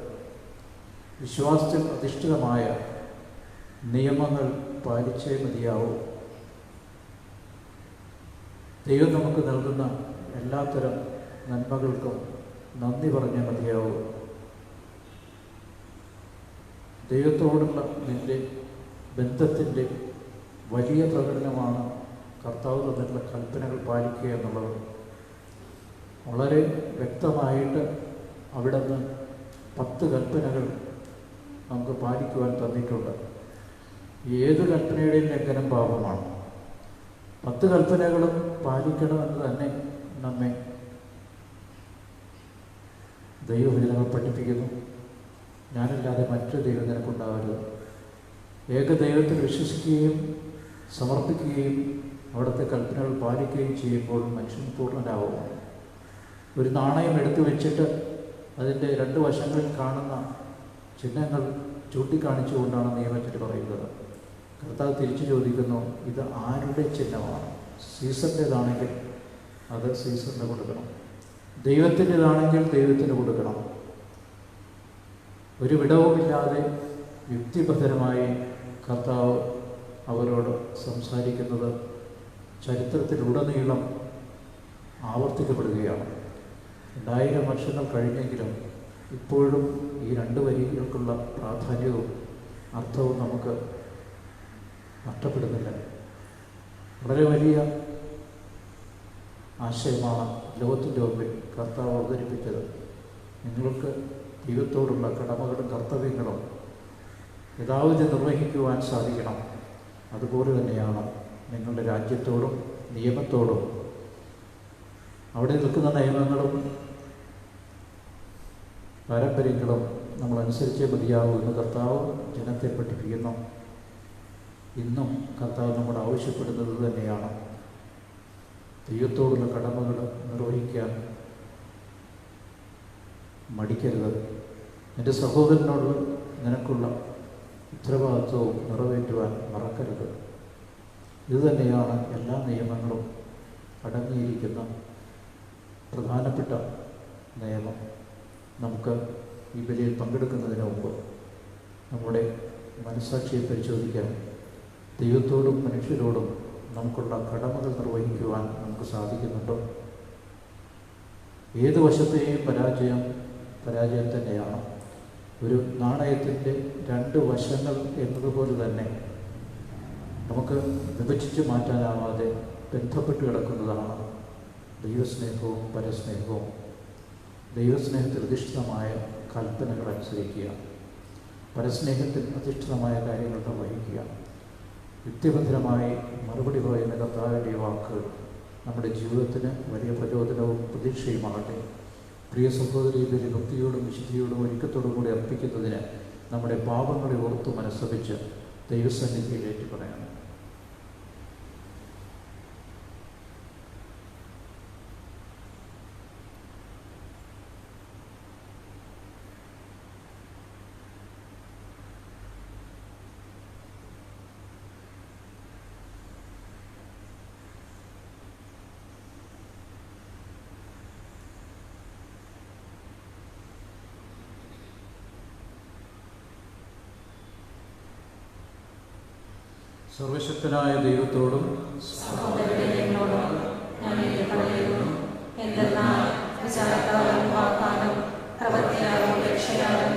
വിശ്വാസത്തിൽ അധിഷ്ഠിതമായ നിയമങ്ങൾ പാലിച്ചേ മതിയാവും. ദൈവം നമുക്ക് നൽകുന്ന എല്ലാത്തരം നന്മകൾക്കും നന്ദി പറഞ്ഞേ മതിയാവും. ദൈവത്തോടുള്ള നിൻ്റെ ബന്ധത്തിൻ്റെ വലിയ പ്രകടനമാണ് കർത്താവ് തന്നിട്ടുള്ള കൽപ്പനകൾ പാലിക്കുക എന്നുള്ളത്. വളരെ വ്യക്തമായിട്ട് അവിടുന്ന് 10 കൽപ്പനകൾ നമുക്ക് പാലിക്കുവാൻ തന്നിട്ടുണ്ട്. ഏത് കൽപ്പനയുടെയും ലംഘനം പാപമാണ്. 10 കൽപ്പനകളും പാലിക്കണമെന്ന് തന്നെ നമ്മെ ദൈവവചനങ്ങൾ പഠിപ്പിക്കുന്നു. ഞാനല്ലാതെ മറ്റൊരു ദൈവം നിനക്കുണ്ടാവരുത്. ഏകദൈവത്തിൽ വിശ്വസിക്കുകയും സമർപ്പിക്കുകയും അവിടുത്തെ കൽപ്പനകൾ പാലിക്കുകയും ചെയ്യുമ്പോൾ മനുഷ്യൻ പൂർണ്ണനാവും. ഒരു നാണയം എടുത്തു വെച്ചിട്ട് അതിൻ്റെ 2 വശങ്ങളിൽ കാണുന്ന ചിഹ്നങ്ങൾ ചൂണ്ടിക്കാണിച്ചുകൊണ്ടാണ് നിയമത്തിൽ പറയുന്നത്. കർത്താവ് തിരിച്ചു ചോദിക്കുന്നു, ഇത് ആരുടെ ചിഹ്നമാണ്? സീസറിൻ്റേതാണെങ്കിൽ അത് സീസറിന് കൊടുക്കണം, ദൈവത്തിൻ്റെതാണെങ്കിൽ ദൈവത്തിന് കൊടുക്കണം. ഒരു വിടവുമില്ലാതെ യുക്തിബദ്ധരമായി കർത്താവ് അവരോട് സംസാരിക്കുന്നത് ചരിത്രത്തിലുടനീളം ആവർത്തിക്കപ്പെടുകയാണ്. 2000 വർഷങ്ങൾ കഴിഞ്ഞെങ്കിലും ഇപ്പോഴും ഈ 2 വരികൾക്കുള്ള പ്രാധാന്യവും അർത്ഥവും നമുക്ക് നഷ്ടപ്പെടുന്നില്ല. വളരെ വലിയ ആശയമാണ് ലോകത്തിൻ്റെ മുമ്പിൽ കർത്താവ് അവതരിപ്പിച്ചത്. നിങ്ങൾക്ക് ദൈവത്തോടുള്ള കടമകളും കർത്തവ്യങ്ങളും യഥാവിധി നിർവഹിക്കുവാൻ സാധിക്കണം. അതുപോലെ തന്നെയാണ് നിങ്ങളുടെ രാജ്യത്തോടും നിയമത്തോടും. അവിടെ നിൽക്കുന്ന നിയമങ്ങളും പാരമ്പര്യങ്ങളും നമ്മളനുസരിച്ചേ മതിയാവൂ എന്ന് കർത്താവ് ജനത്തെ പഠിപ്പിക്കുന്നു. ഇന്നും കർത്താവ് നമ്മോട് ആവശ്യപ്പെടുന്നത് തന്നെയാണ്. ദൈവത്തോടുള്ള കടമകൾ നിർവഹിക്കാൻ മടിക്കരുത്. എൻ്റെ സഹോദരനോട് നിനക്കുള്ള ഉത്തരവാദിത്വവും നിറവേറ്റുവാൻ മറക്കരുത്. ഇതുതന്നെയാണ് എല്ലാ നിയമങ്ങളും അടങ്ങിയിരിക്കുന്ന പ്രധാനപ്പെട്ട നിയമം. നമുക്ക് ഈ ബലിയിൽ പങ്കെടുക്കുന്നതിന് മുമ്പ് നമ്മുടെ മനസ്സാക്ഷിയെ പരിശോധിക്കാൻ, ദൈവത്തോടും മനുഷ്യരോടും നമുക്കുള്ള കടമകൾ നിർവഹിക്കുവാൻ നമുക്ക് സാധിക്കുന്നുണ്ടോ? ഏത് വശത്തെയും പരാജയം പരാജയം തന്നെയാണ്. ഒരു നാണയത്തിൻ്റെ രണ്ട് വശങ്ങൾ എന്നതുപോലെ തന്നെ നമുക്ക് വിഭജിച്ച് മാറ്റാനാവാതെ ബന്ധപ്പെട്ട് കിടക്കുന്നതാണ് ദൈവസ്നേഹവും പരസ്നേഹവും. ദൈവസ്നേഹത്തിൽ അധിഷ്ഠിതമായ കൽപ്പനകൾ അനുസരിക്കുക, പരസ്നേഹത്തിൽ അധിഷ്ഠിതമായ കാര്യങ്ങൾ നിർവഹിക്കുക. യുക്തിബദ്ധമായി മറുപടി പറയുന്ന കർത്താവിൻ്റെ വാക്കുകൾ നമ്മുടെ ജീവിതത്തിന് വലിയ പ്രചോദനവും പ്രതീക്ഷയുമാകട്ടെ. പ്രിയ സഹോദരി, ബലി ഭക്തിയോടും വിശുദ്ധിയോടും ഒരുക്കത്തോടും കൂടി അർപ്പിക്കുന്നതിന് നമ്മുടെ പാപങ്ങളെ ഓർത്തു മനസ്സപിച്ച് ദൈവസന്നിധിയിൽ ഏറ്റുപറയണം. സർവശക്തനായ ദൈവത്തോടും സഹോദരങ്ങളോടും ഞാൻ പറയുന്നു, എന്തെന്നാൽ വിചാരത്താലും വാക്കാലും പ്രവൃത്തിയാലും രക്ഷയാലും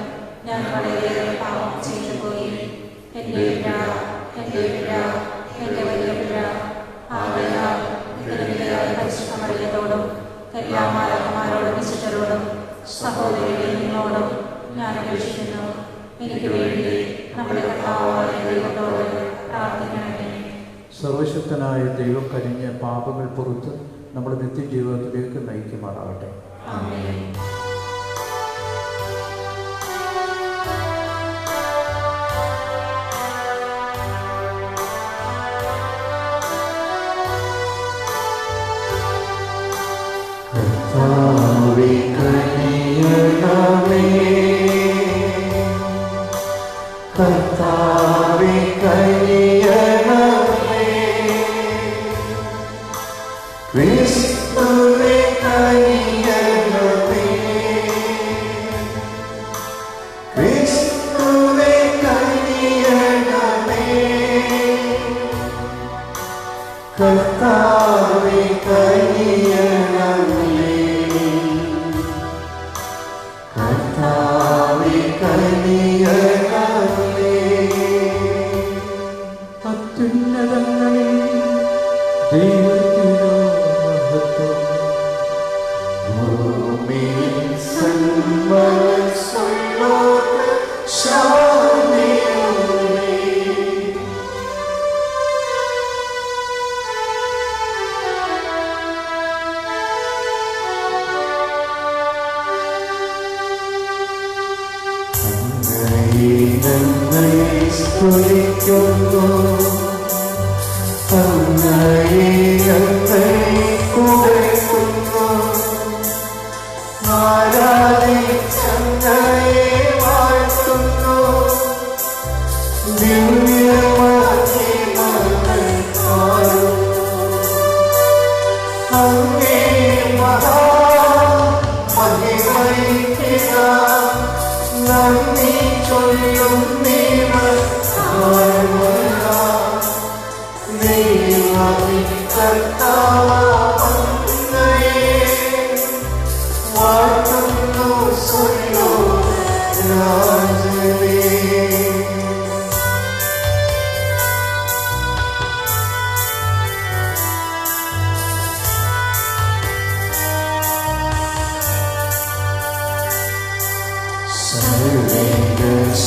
ഞാൻ വളരെയേറെ പാപം ചെയ്തു പോയി. എൻ്റെ വലിയ പിഴ. ആകയാൽ ഇതിനെതിരായ പരിശുദ്ധ മറിയത്തോടും എല്ലാ മാലാഖമാരോടും വിശുദ്ധരോടും സഹോദരങ്ങളോടും ഞാൻ അപേക്ഷിക്കുന്നു. എനിക്ക് വേണ്ടി നമ്മുടെ കർത്താവായ ദൈവത്തോട് പ്രാർത്ഥിക്കണമേ. സർവശക്തനായ ദൈവം കനിഞ്ഞ് പാപങ്ങൾ പുറത്ത് നമ്മുടെ നിത്യജീവിതത്തിലേക്ക് നയിക്കുമാറാകട്ടെ. ആമേൻ. കർത്താവേ കനിയണമേ, ക്രിസ്തുവേ കനിയണമേ, ക്രിസ്തുവേ കനിയണമേ, കർത്താവേ കനിയണമേ, കർത്താവേ കനിയണമേ. അത്യുന്നതങ്ങളിൽ ദൈവത്തിനു മഹത്വം, ഭൂമിയിൽ സന്മനസ്സുള്ളോർക്ക് ശാന്തിയുമേ. അങ്ങയെ സ്തുതിക്കുന്നു, അങ്ങയെ കുറിക്കുന്നു, ആരാധിച്ചങ്ങയെ വാഴ്ത്തുന്നു. ദിവ്യമഹിമകൾ കാണുന്നു, അങ്ങേ മഹാമഹിമയ്ക്കിത നന്ദി ചൊല്ലും വാഴ്ത്തുന്നു സ്വല്ലോ രാജനേ.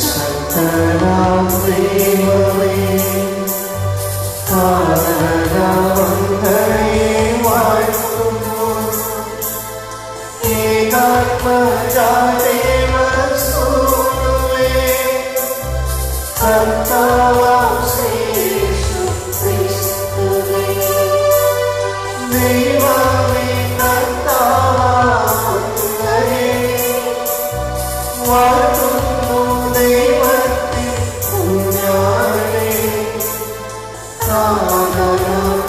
സർവശക്തനാം ദൈവമേ, അങ്ങയെ വാഴ്ത്തുന്നു. ഏകാത്മജാദേവസൂനുവേ, കർത്താവാം യേശുക്രിസ്തുവേ, ദൈവമേ കർത്താവാം അങ്ങയെ വാഴ്ത്തുന്നു. ദൈവത്തിൻ കുഞ്ഞാടേ,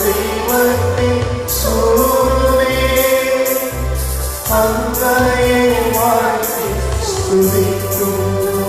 ദൈവത്തിൻ സൂനുവേ, അങ്ങയെ വാഴ്ത്തി സ്തുതിക്കുന്നു.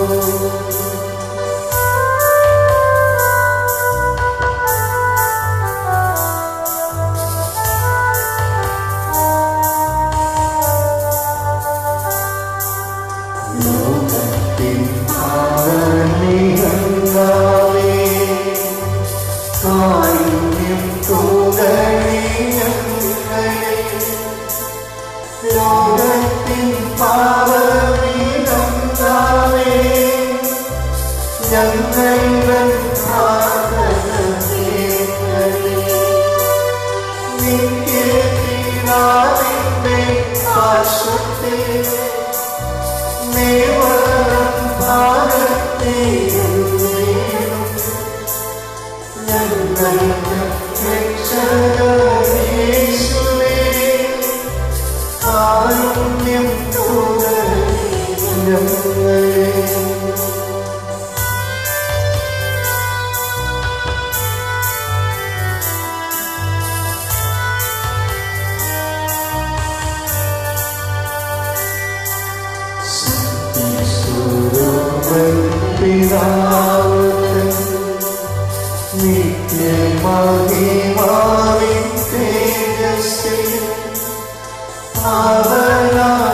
രക്ഷകനേശുവേ കാരുണ്യം ഞങ്ങളെ പിതാവൻ നിത്യമഹിമാവിൻ തേജസ്സിൽ അവനാത്മാവുതൻ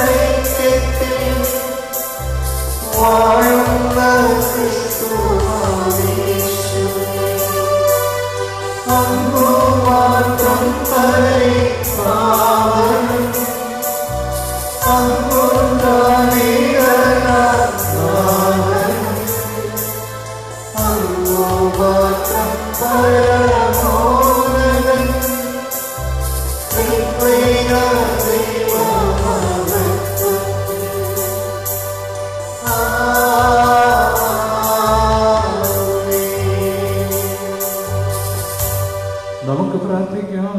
ഐക്യത്തിൽ വാഴുന്ന ക്രിസ്തുവാനീശുവേ അങ്ങു മാത്രം പരിപാവനം നമുക്ക് പ്രാർത്ഥിക്കാം.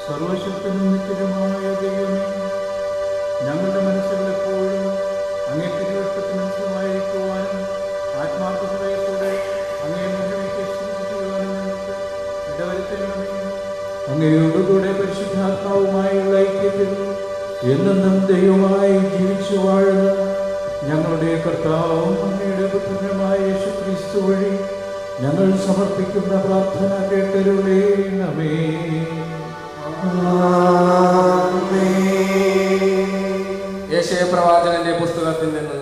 സർവശക്തനും നിത്യനുമായ ദൈവമേ, ഞങ്ങളുടെ മനസ്സുകൾ എപ്പോഴും അങ്ങേ തിരുവഴുത്തത്തിനനുസൃതമായിരിക്കുവാനും ആത്മാർത്ഥ ഹൃദയത്തോടെ അങ്ങേ മുന്നിലേക്ക് സ്തുതിക്കുവാനും ഞങ്ങൾക്ക് ഇടവരുത്തണമേ. അങ്ങയോടുകൂടെ പരിശുദ്ധാത്മാവുമായുള്ള ഐക്യത്തിൽ എന്നെന്നും ദൈവമായി ജീവിച്ചു വാഴുന്ന ഞങ്ങളുടെ കർത്താവും അങ്ങയുടെ പുത്രനുമായ യേശുക്രിസ്തു വഴി ഞങ്ങൾ സമർപ്പിക്കുന്ന പ്രാർത്ഥന കേട്ടരുളേണമേ. യേശയ്യാപ്രവാചകന്റെ പുസ്തകത്തിൽ നിന്ന്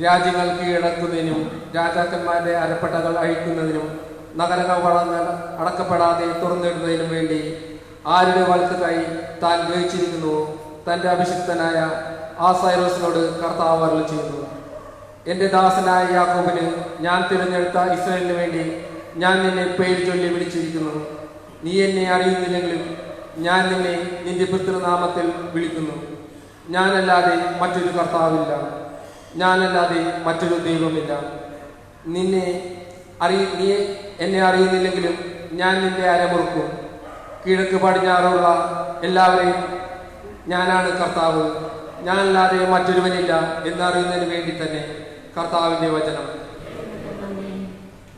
രാജ്യങ്ങൾ കീഴടക്കുന്നതിനും രാജാക്കന്മാരുടെ അരപ്പട്ടകൾ അഴിക്കുന്നതിനും നഗരങ്ങൾ വളർന്ന് അടക്കപ്പെടാതെ തുറന്നിടുന്നതിനും വേണ്ടി ആരുടെ വലത്ത് കൈ താൻ ഗ്രഹിച്ചിരിക്കുന്നുവോ തൻ്റെ അഭിഷിക്തനായ ആസൈറോസിനോട് കർത്താവ് അരുളി ചെയ്തു. എൻ്റെ ദാസനായ യാക്കോബിന് ഞാൻ തിരഞ്ഞെടുത്ത ഇസ്രായേലിന് വേണ്ടി ഞാൻ നിന്നെ പേര് ചൊല്ലി വിളിച്ചിരിക്കുന്നു. നീ എന്നെ അറിയുന്നില്ലെങ്കിലും ഞാൻ നിന്നെ നിന്റെ പിതൃനാമത്തിൽ വിളിക്കുന്നു. ഞാനല്ലാതെ മറ്റൊരു കർത്താവില്ല, ഞാനല്ലാതെ മറ്റൊരു ദൈവമില്ല. നീ എന്നെ അറിയുന്നില്ലെങ്കിലും ഞാൻ നിന്റെ അരമുറുക്കും. കിഴക്ക് പടിഞ്ഞാറുള്ള എല്ലാവരെയും ഞാനാണ് കർത്താവ്, ഞാനല്ലാതെ മറ്റൊരുവനില്ല എന്നറിയുന്നതിന് വേണ്ടി തന്നെ കർത്താവിൻ്റെ വചനം.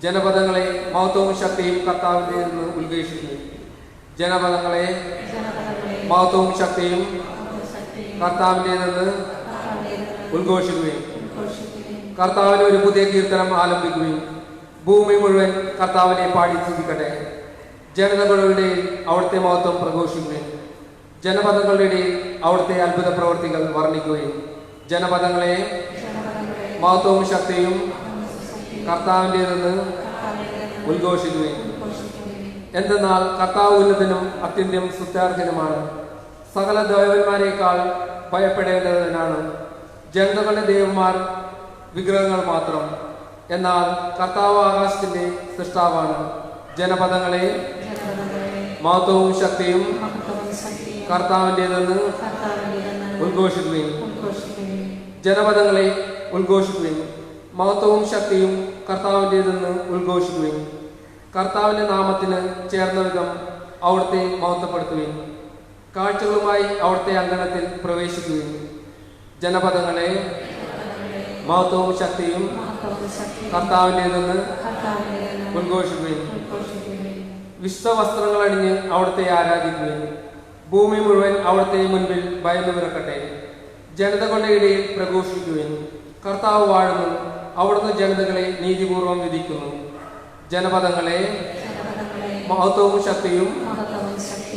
ജനപദങ്ങളെ മഹത്വവും ശക്തിയും കർത്താവിൻ്റെ നിന്ന് ഉദ്ഘോഷിക്കുന്നു. ജനപദങ്ങളെ മഹത്വവും ശക്തിയും കർത്താവിൻ്റെ നിന്ന് ഉദ്ഘോഷിക്കുകയും കർത്താവിന് ഒരു പുതിയ കീർത്തനം ആലംബിക്കുകയും ഭൂമി മുഴുവൻ കർത്താവിനെ പാടി സ്തുതിക്കട്ടെ. ജനതകളുടെ ഇടയിൽ അവിടുത്തെ മഹത്വം പ്രഘോഷിക്കുകയും ജനപദങ്ങളുടെ ഇടയിൽ അവിടുത്തെ അത്ഭുത പ്രവർത്തികൾ വർണ്ണിക്കുകയും ജനപദങ്ങളെ മഹത്വവും ശക്തിയും കർത്താവിൻ്റെ നിന്ന് ഉദ്ഘോഷിക്കുകയും. എന്തെന്നാൽ കർത്താവ് ഉന്നതനും അത്യന്തം സ്തുത്യാർഹനുമാണ്, സകല ദേവന്മാരെക്കാൾ ഭയപ്പെടേണ്ടതിനാണ്. ജനതകളുടെ ദേവന്മാർ വിഗ്രഹങ്ങൾ മാത്രം, എന്നാൽ കർത്താവ് ആകാശത്തിന്റെ സൃഷ്ടാവാണ്. ജനപദങ്ങളെ മഹത്വവും ശക്തിയും കർത്താവിൻ്റെ നിന്ന് ഉദ്ഘോഷിക്കുകയും ജനപദങ്ങളെ ഉദ്ഘോഷിക്കുകയും മഹത്വവും ശക്തിയും കർത്താവിൻ്റെ നിന്ന് ഉദ്ഘോഷിക്കുകയും കർത്താവിൻ്റെ നാമത്തിന് ചേർന്ന വിധം അവിടുത്തെ മഹത്വപ്പെടുത്തുകയും കാഴ്ചകളുമായി അവിടുത്തെ അങ്കണത്തിൽ പ്രവേശിക്കുകയും ജനപദങ്ങളെ മഹത്വവും ശക്തിയും കർത്താവിൻ്റെ നിന്ന് ഉദ്ഘോഷിക്കുകയും വിശുദ്ധ വസ്ത്രങ്ങൾ അണിഞ്ഞ് അവിടുത്തെ ആരാധിക്കുകയും ഭൂമി മുഴുവൻ അവിടുത്തെ മുൻപിൽ ഭയന്നു വിറക്കട്ടെ. ജനതകളുടെ ഇടയിൽ പ്രഘോഷിക്കുകയും കർത്താവ് വാഴുന്നു, അവിടുന്ന് ജനതകളെ നീതിപൂർവം വിധിക്കുന്നു. ജനപദങ്ങളെ മഹത്വവും ശക്തിയും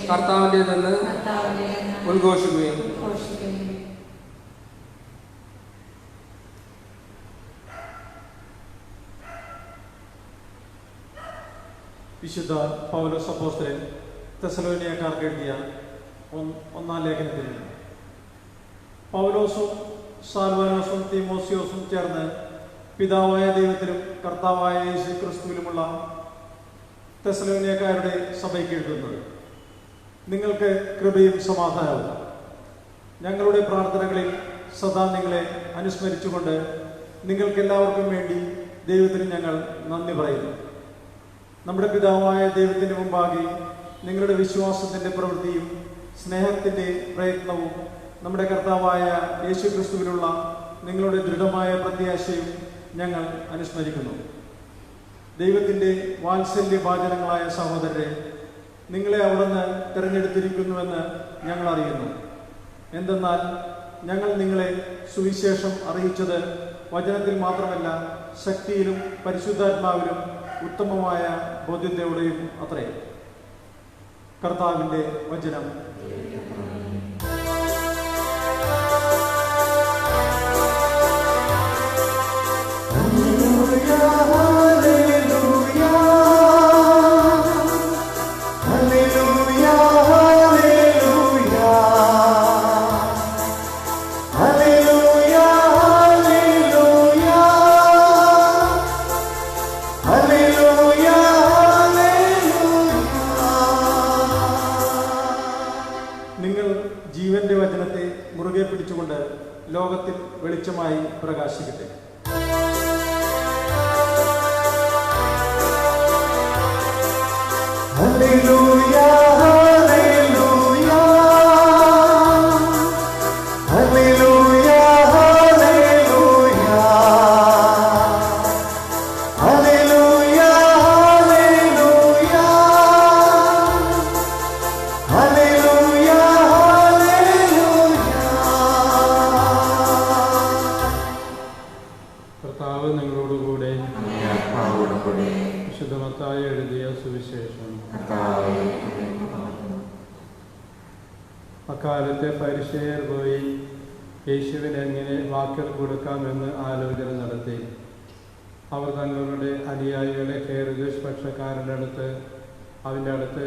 കർത്താവിൻ്റെ നിന്ന് ഉദ്ഘോഷിക്കുകയും വിശുദ്ധ പൗലോസ് അപ്പോസ്തലൻ തെസ്സലോനിയക്കാർക്ക് എഴുതിയ ഒന്നാം ലേഖനത്തിൽ പൗലോസും സാൽവാനോസും തീമോസിയോസും ചേർന്ന് പിതാവായ ദൈവത്തിലും കർത്താവായ യേശു ക്രിസ്തുവിലുമുള്ള തെസ്സലോനിയക്കാരുടെ സഭയ്ക്ക് എഴുതുന്നത്. നിങ്ങൾക്ക് കൃപയും സമാധാനവും. ഞങ്ങളുടെ പ്രാർത്ഥനകളിൽ സദാ നിങ്ങളെ അനുസ്മരിച്ചുകൊണ്ട് നിങ്ങൾക്കെല്ലാവർക്കും വേണ്ടി ദൈവത്തിന് ഞങ്ങൾ നന്ദി പറയുന്നു. നമ്മുടെ പിതാവായ ദൈവത്തിൻ്റെ മുമ്പാകെ നിങ്ങളുടെ വിശ്വാസത്തിൻ്റെ പ്രവൃത്തിയും സ്നേഹത്തിൻ്റെ പ്രയത്നവും നമ്മുടെ കർത്താവായ യേശു ക്രിസ്തുവിലുള്ള നിങ്ങളുടെ ദൃഢമായ പ്രത്യാശയും ഞങ്ങൾ അനുസ്മരിക്കുന്നു. ദൈവത്തിൻ്റെ വാത്സല്യഭാചനങ്ങളായ സഹോദരരെ, നിങ്ങളെ അവിടുന്ന് തിരഞ്ഞെടുത്തിരിക്കുന്നുവെന്ന് ഞങ്ങൾ അറിയുന്നു. എന്തെന്നാൽ ഞങ്ങൾ നിങ്ങളെ സുവിശേഷം അറിയിച്ചത് വചനത്തിൽ മാത്രമല്ല, ശക്തിയിലും പരിശുദ്ധാത്മാവിലും ഉത്തമമായ ബോധ്യതയോടെയും അത്രേ. കർത്താവിൻ്റെ വചനം. ജീവന്റെ വചനത്തെ മുറുകെ പിടിച്ചുകൊണ്ട് ലോകത്തിൽ വെളിച്ചമായി പ്രകാശിക്കട്ടെ. Hallelujah hallelujah hallelujah hallelujah hallelujah hallelujah hallelujah കർത്താവ് നിങ്ങളോടുകൂടെ. വിശുദ്ധ മത്തായി എഴുതിയ സുവിശേഷം. അക്കാലത്തെ ഫരിസേയർ പോയി യേശുവിന് എങ്ങനെ വാക്കൽ കൊടുക്കാമെന്ന് ആലോചന നടത്തി. അവർ തങ്ങളുടെ അനുയായികളെ ഹേറോദോസ് പക്ഷക്കാരൻ്റെ അവൻ്റെ അടുത്ത്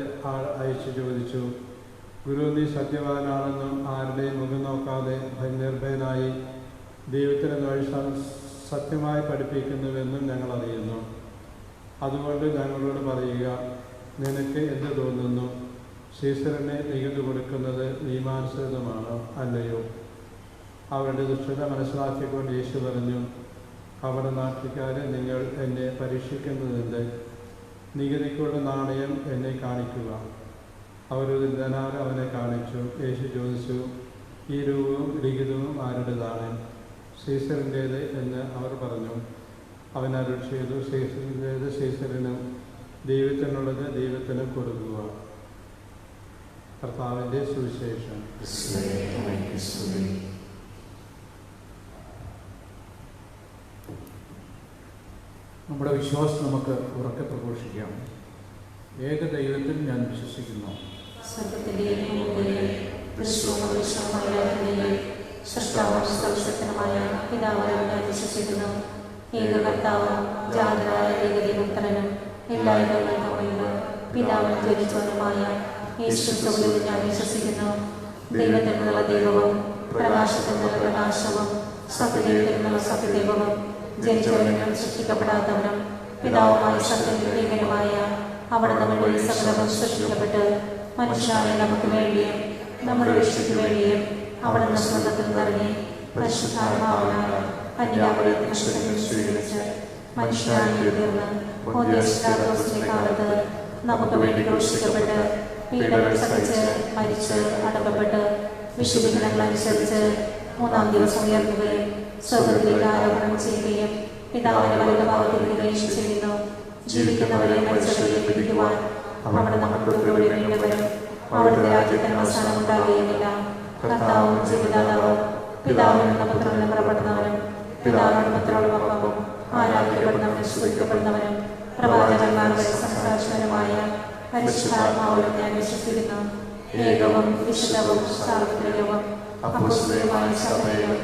അയച്ചു ചോദിച്ചു, ഗുരു, നീ സത്യവാനാണെന്നും ആരുടെയും മുഖം നോക്കാതെ നിർഭയനായി ദൈവത്തിന് വഴി സത്യമായി പഠിപ്പിക്കുന്നുവെന്നും ഞങ്ങൾ അറിയുന്നു. അതുകൊണ്ട് ഞങ്ങളോട് പറയുക, നിനക്ക് എന്ത് തോന്നുന്നു? സീസറിനെ നികുതി കൊടുക്കുന്നത് നിയമാനുസൃതമാണോ അല്ലയോ? അവരുടെ ദുഷ്ടത മനസ്സിലാക്കിക്കൊണ്ട് യേശു പറഞ്ഞു, അവരുടെ നാട്ടുകാരെ, നിങ്ങൾ എന്നെ പരീക്ഷിക്കുന്നതെന്ത്? നികുതിക്കുള്ള നാണയം എന്നെ കാണിക്കുക. അവരൊരു ധനാർ അവനെ കാണിച്ചു. യേശു ചോദിച്ചു, ഈ രൂപവും ലിഖിതവും ആരുടേതാണ്? സീസറിൻ്റേത് എന്ന് അവർ പറഞ്ഞു. അവൻ അരുൾ ചെയ്തു, സീസറിൻ്റേത് സീസറിനും ദൈവത്തിനുള്ളത് ദൈവത്തിനും കൊടുക്കുക. കർത്താവിൻ്റെ സുവിശേഷം. നമ്മുടെ വിശ്വാസം നമുക്ക് ഉറക്കെ പ്രഘോഷിക്കാം. ഏക ദൈവത്തിൽ ഞാൻ വിശ്വസിക്കുന്നു. സൃഷ്ടാവുമായ പിതാവായ ഞാൻ വിശ്വസിക്കുന്നു. ഏക കർത്താവും ജാതരായ ഏകദൈവപുത്രനും എല്ലായിടങ്ങളിലും പിതാവിന് ജനിച്ചവനുമായ യേശുക്രിസ്തുവിൽ ഞാൻ വിശ്വസിക്കുന്നു. ദൈവത്തിൽ നിന്നുള്ള ദൈവവും പ്രകാശത്തിൽ നിന്നുള്ള പ്രകാശവും സത്യദൈവത്തിൽ നിന്നുള്ള സത്യദൈവവും ജനിച്ചവനും സൃഷ്ടിക്കപ്പെടാത്തവനും പിതാവുമായ സത്യദൈവമായ അവിടുന്ന് വഴി സകലവും സൃഷ്ടിക്കപ്പെട്ട് മനുഷ്യരായ നമുക്ക് വേണ്ടിയും നമ്മുടെ രക്ഷയ്ക്ക് വേണ്ടിയും അവിടുന്ന് സ്വർഗ്ഗത്തിൽ നിറങ്ങി പരിശുദ്ധാത്മാവിനാൽ കന്യാമറിയത്തിന് സ്വീകരിച്ച് മനുഷ്യരായി തീർന്ന് പോന്തിയസ് പിലാത്തോസിന്റെ കാലത്ത് നമുക്ക് വേണ്ടി ക്രൂശിക്കപ്പെട്ട് പീഡകൾ സഹിച്ച് മരിച്ച് അടക്കപ്പെട്ട് വിശുദ്ധീകരണങ്ങൾ അനുസരിച്ച് മൂന്നാം ദിവസം ഉയർത്തുകയും സ്വർഗ്ഗത്തിലേക്ക് ആരോപണം ചെയ്യുകയും പിതാവിന്റെ വലതുഭാഗത്തിരിക്കുകയും ചെയ്യുന്നു. ജീവിക്കുന്നവരെ മരിച്ചവരെയും വിധിക്കുവാൻ അവിടെ നമുക്ക് വീണ്ടുവരും. അവിടുത്തെ രാജ്യത്തിന് അവസാനം ഉണ്ടാകുകയുമില്ല. കർത്താവും ജീവിതാതാവും പിതാവിൽ നിന്ന് പുത്രനും പുറപ്പെടുന്നവനും പിതാവിനോട് പുത്രനോടൊപ്പവും ആരാധിക്കപ്പെടുന്നവനും സ്തുതിക്കപ്പെടുന്നവനും പ്രവാചകന്മാർ വഴി സംസാരിച്ചവനുമായ പരിശുദ്ധാത്മാവിലും ഞാൻ വിശ്വസിക്കുന്നു. ഏകവും വിശുദ്ധവും സാർവത്രികവും അപ്പോസ്തലികമായ സഭയിലും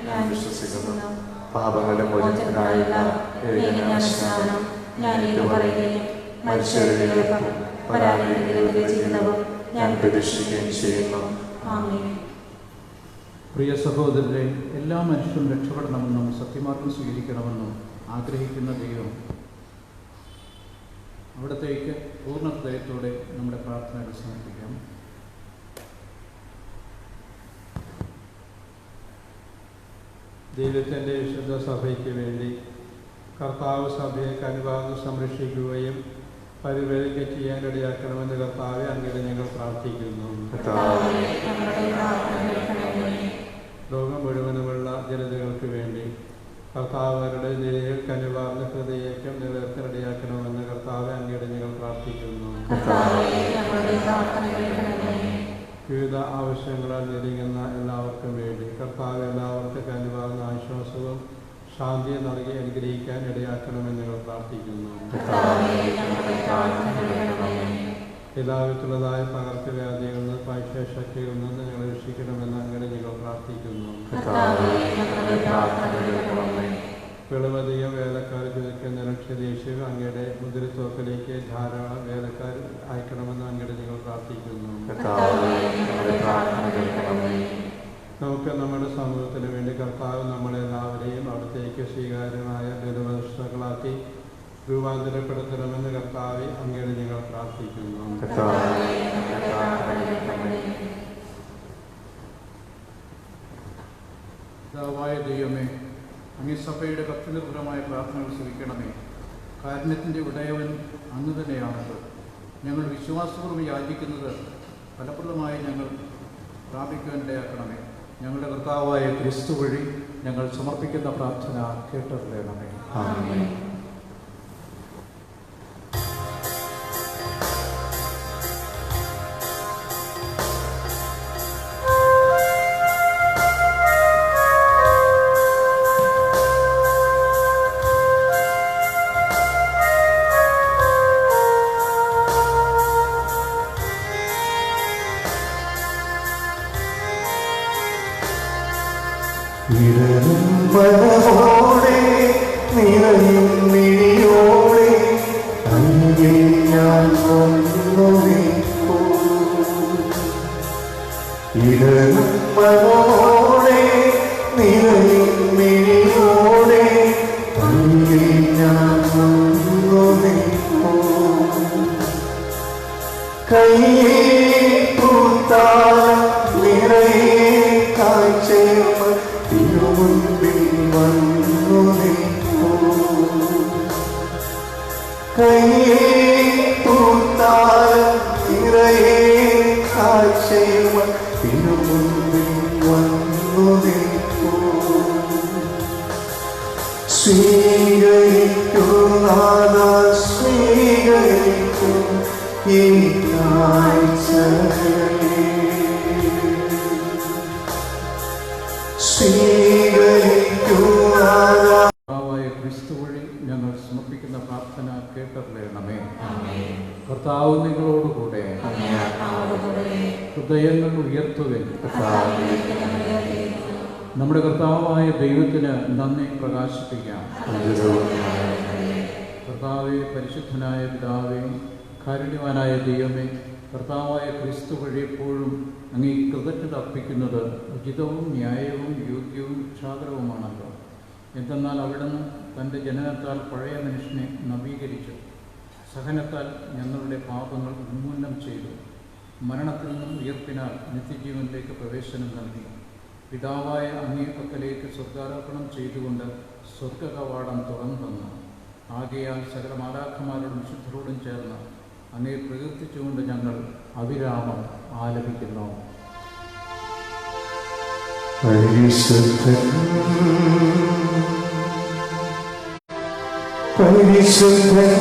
ഞാൻ വിശ്വസിക്കുന്നു. പാപങ്ങളുടെ മോചനത്തിനായുള്ള ഏകജ്ഞാനസ്നാനം ഞാൻ ഇത് പറയുകയും മനുഷ്യരുടെ പരാജയത്തിലെ ജീവിതവും ഞാൻ പ്രതീക്ഷിക്കുകയും ചെയ്യുന്നു. ആമേൻ. പ്രിയ സഹോദരരെ, എല്ലാ മനുഷ്യരും രക്ഷപ്പെടണമെന്നും സത്യമാർഗം സ്വീകരിക്കണമെന്നും ആഗ്രഹിക്കുന്ന ദൈവം അവിടത്തേക്ക് പൂർണ്ണ ഹൃദയത്തോടെ നമ്മുടെ പ്രാർത്ഥനകൾ സമർപ്പിക്കാം. ദൈവത്തിൻ്റെ വിശുദ്ധ സഭയ്ക്ക് വേണ്ടി കർത്താവ് സഭയെ കനിവാർന്ന് സംരക്ഷിക്കുകയും പരിപാലിക്കുക ചെയ്യാനിടയാക്കണമെന്ന് കർത്താവെ അങ്ങയുടെ ഞങ്ങൾ പ്രാർത്ഥിക്കുന്നു. ലോകം മുഴുവനുമുള്ള ജനതകൾക്ക് വേണ്ടി കർത്താവരുടെ നിലയിൽ കനിവാർന്ന ഹൃദയേറ്റം നിലനിർത്താനിടയാക്കണമെന്ന് കർത്താവെ അങ്ങയുടെ ഞങ്ങൾ പ്രാർത്ഥിക്കുന്നു. വിവിധ ആവശ്യങ്ങളാൽ ഞെരുങ്ങുന്ന എല്ലാവർക്കും വേണ്ടി കർത്താവ് എല്ലാവർക്കും കനിവാർന്ന ആശ്വാസവും ശാന്തിയും നൽകി അനുഗ്രഹിക്കാൻ ഇടയാക്കണമെന്ന് ഞങ്ങൾ പ്രാർത്ഥിക്കുന്നു. എല്ലാവിധത്തിലുള്ളതായ പകർച്ചവ്യാധികളിൽ നിന്ന് പാശ്ചാശക്തിയിൽ നിന്ന് ഞങ്ങൾ രക്ഷിക്കണമെന്ന് അങ്ങനെ ഞങ്ങൾ പ്രാർത്ഥിക്കുന്നു. വിളവധികം വേലക്കാർ ചോദിക്കുന്ന രക്ഷദേശീയ അങ്ങയുടെ മുദ്രത്തോക്കിലേക്ക് ധാരാളം വേലക്കാർ അയക്കണമെന്ന് അങ്ങയുടെ ഞങ്ങൾ പ്രാർത്ഥിക്കുന്നു. നമുക്ക് നമ്മുടെ സമൂഹത്തിന് വേണ്ടി കർത്താവ് നമ്മളെല്ലാവരെയും അവിടത്തേക്ക് സ്വീകാര്യമായ ബലിവസ്തുക്കളാക്കി രൂപാന്തരപ്പെടുത്തണമെന്ന് കർത്താവെ അങ്ങയുടെ ഞങ്ങൾ പ്രാർത്ഥിക്കുന്നു. പിതാവായ ദൈവമേ, അങ്ങേ സഭയുടെ ഭക്തിനിർഭരമായ പ്രാർത്ഥനകൾ ശ്രവിക്കണമേ. കാരുണ്യത്തിൻ്റെ ഉടയവൻ അങ്ങ് തന്നെയാണത്. ഞങ്ങൾ വിശ്വാസപൂർവ്വം യാചിക്കുന്നത് ഫലപ്രദമായി ഞങ്ങൾ പ്രാപിക്കുവാൻ ഇടയാക്കണമേ. ഞങ്ങളുടെ കർത്താവായ ക്രിസ്തു വഴി ഞങ്ങൾ സമർപ്പിക്കുന്ന പ്രാർത്ഥന കേട്ടറിയണമേ. ആമേൻ. മനമോടെ നിറയും മിഴിയോടെ അങ്ങിൽ ഞാൻ വന്നു നിൽപ്പൂ. ഇടരും മനമോടെ നിറയും മിഴിയോടെ അങ്ങിൽ ഞാൻ വന്നു നിൽപ്പൂ. കയ്യേ പൂത്താൽ നിറയെ കാഴ്ചയും തിരുമുൻപിൽ വന്നു നിൽപ്പൂ. കയ്യേ പൂത്താൽ നിറയെ കാഴ്ചയും തിരുമുൻപിൽ വന്നു നിൽപ്പൂ. സ്വീകരിക്കൂ നാഥാ, സ്വീകരിക്കൂ ഈ കാഴ്ചകളെ. കർത്താവായ ക്രിസ്തു വഴി ഞങ്ങൾ സമർപ്പിക്കുന്ന പ്രാർത്ഥന കേട്ടറിയണമേ. കർത്താവ് നിങ്ങളോടുകൂടെ. ഹൃദയങ്ങൾ ഉയർത്തുവിൻ. നമ്മുടെ കർത്താവായ ദൈവത്തിന് നന്ദി പ്രകാശിപ്പിക്കാം. കർത്താവേ, പരിശുദ്ധനായ പിതാവേ, കാരുണ്യവാനായ ദൈവമേ, കർത്താവായ ക്രിസ്തു വഴി എപ്പോഴും അങ്ങേ കൃതജ്ഞത അർപ്പിക്കുന്നത് ഉചിതവും ന്യായവും യോഗ്യവും രക്ഷാകരവുമാണല്ലോ. എന്തെന്നാൽ അവിടുന്ന് തൻ്റെ ജനനത്താൽ പഴയ മനുഷ്യനെ നവീകരിച്ചു, സഹനത്താൽ ഞങ്ങളുടെ പാപങ്ങൾ ഉന്മൂലനം ചെയ്തു, മരണത്തിൽ നിന്നും ഉയർപ്പിനാൽ നിത്യജീവനിലേക്ക് പ്രവേശനം നൽകി. പിതാവായ അങ്ങേ പക്കലേക്ക് സ്വർഗാരോപണം ചെയ്തുകൊണ്ട് സ്വർഗകവാടം തുറന്നു തന്നു. ആകയാൽ സകല മാലാഖമാരോടും വിശുദ്ധരോടും ചേർന്ന് അങ്ങേ പ്രകീർത്തിച്ചുകൊണ്ട് ഞങ്ങൾ അവിരാമം ആലപിക്കുന്നു. പരിശുദ്ധൻ പരിശുദ്ധൻ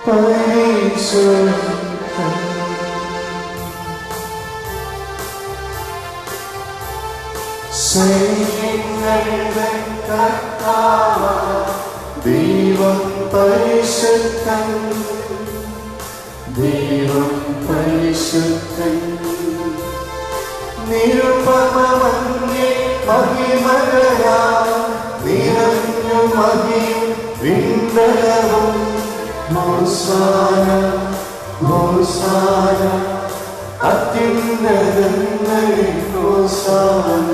പരിശുദ്ധൻ സൈന്യങ്ങളുടെ കർത്താവായ ദൈവം പരിശുദ്ധൻ, ദൈവം പരിശുദ്ധൻ. നിരുപമമങ്ങേ മഹിമകളാൽ നിറഞ്ഞു മഹിയും വിണ്ടലവും. ഹോസാന ഹോസാന അത്യുന്നതങ്ങളിൽ ഹോസാന.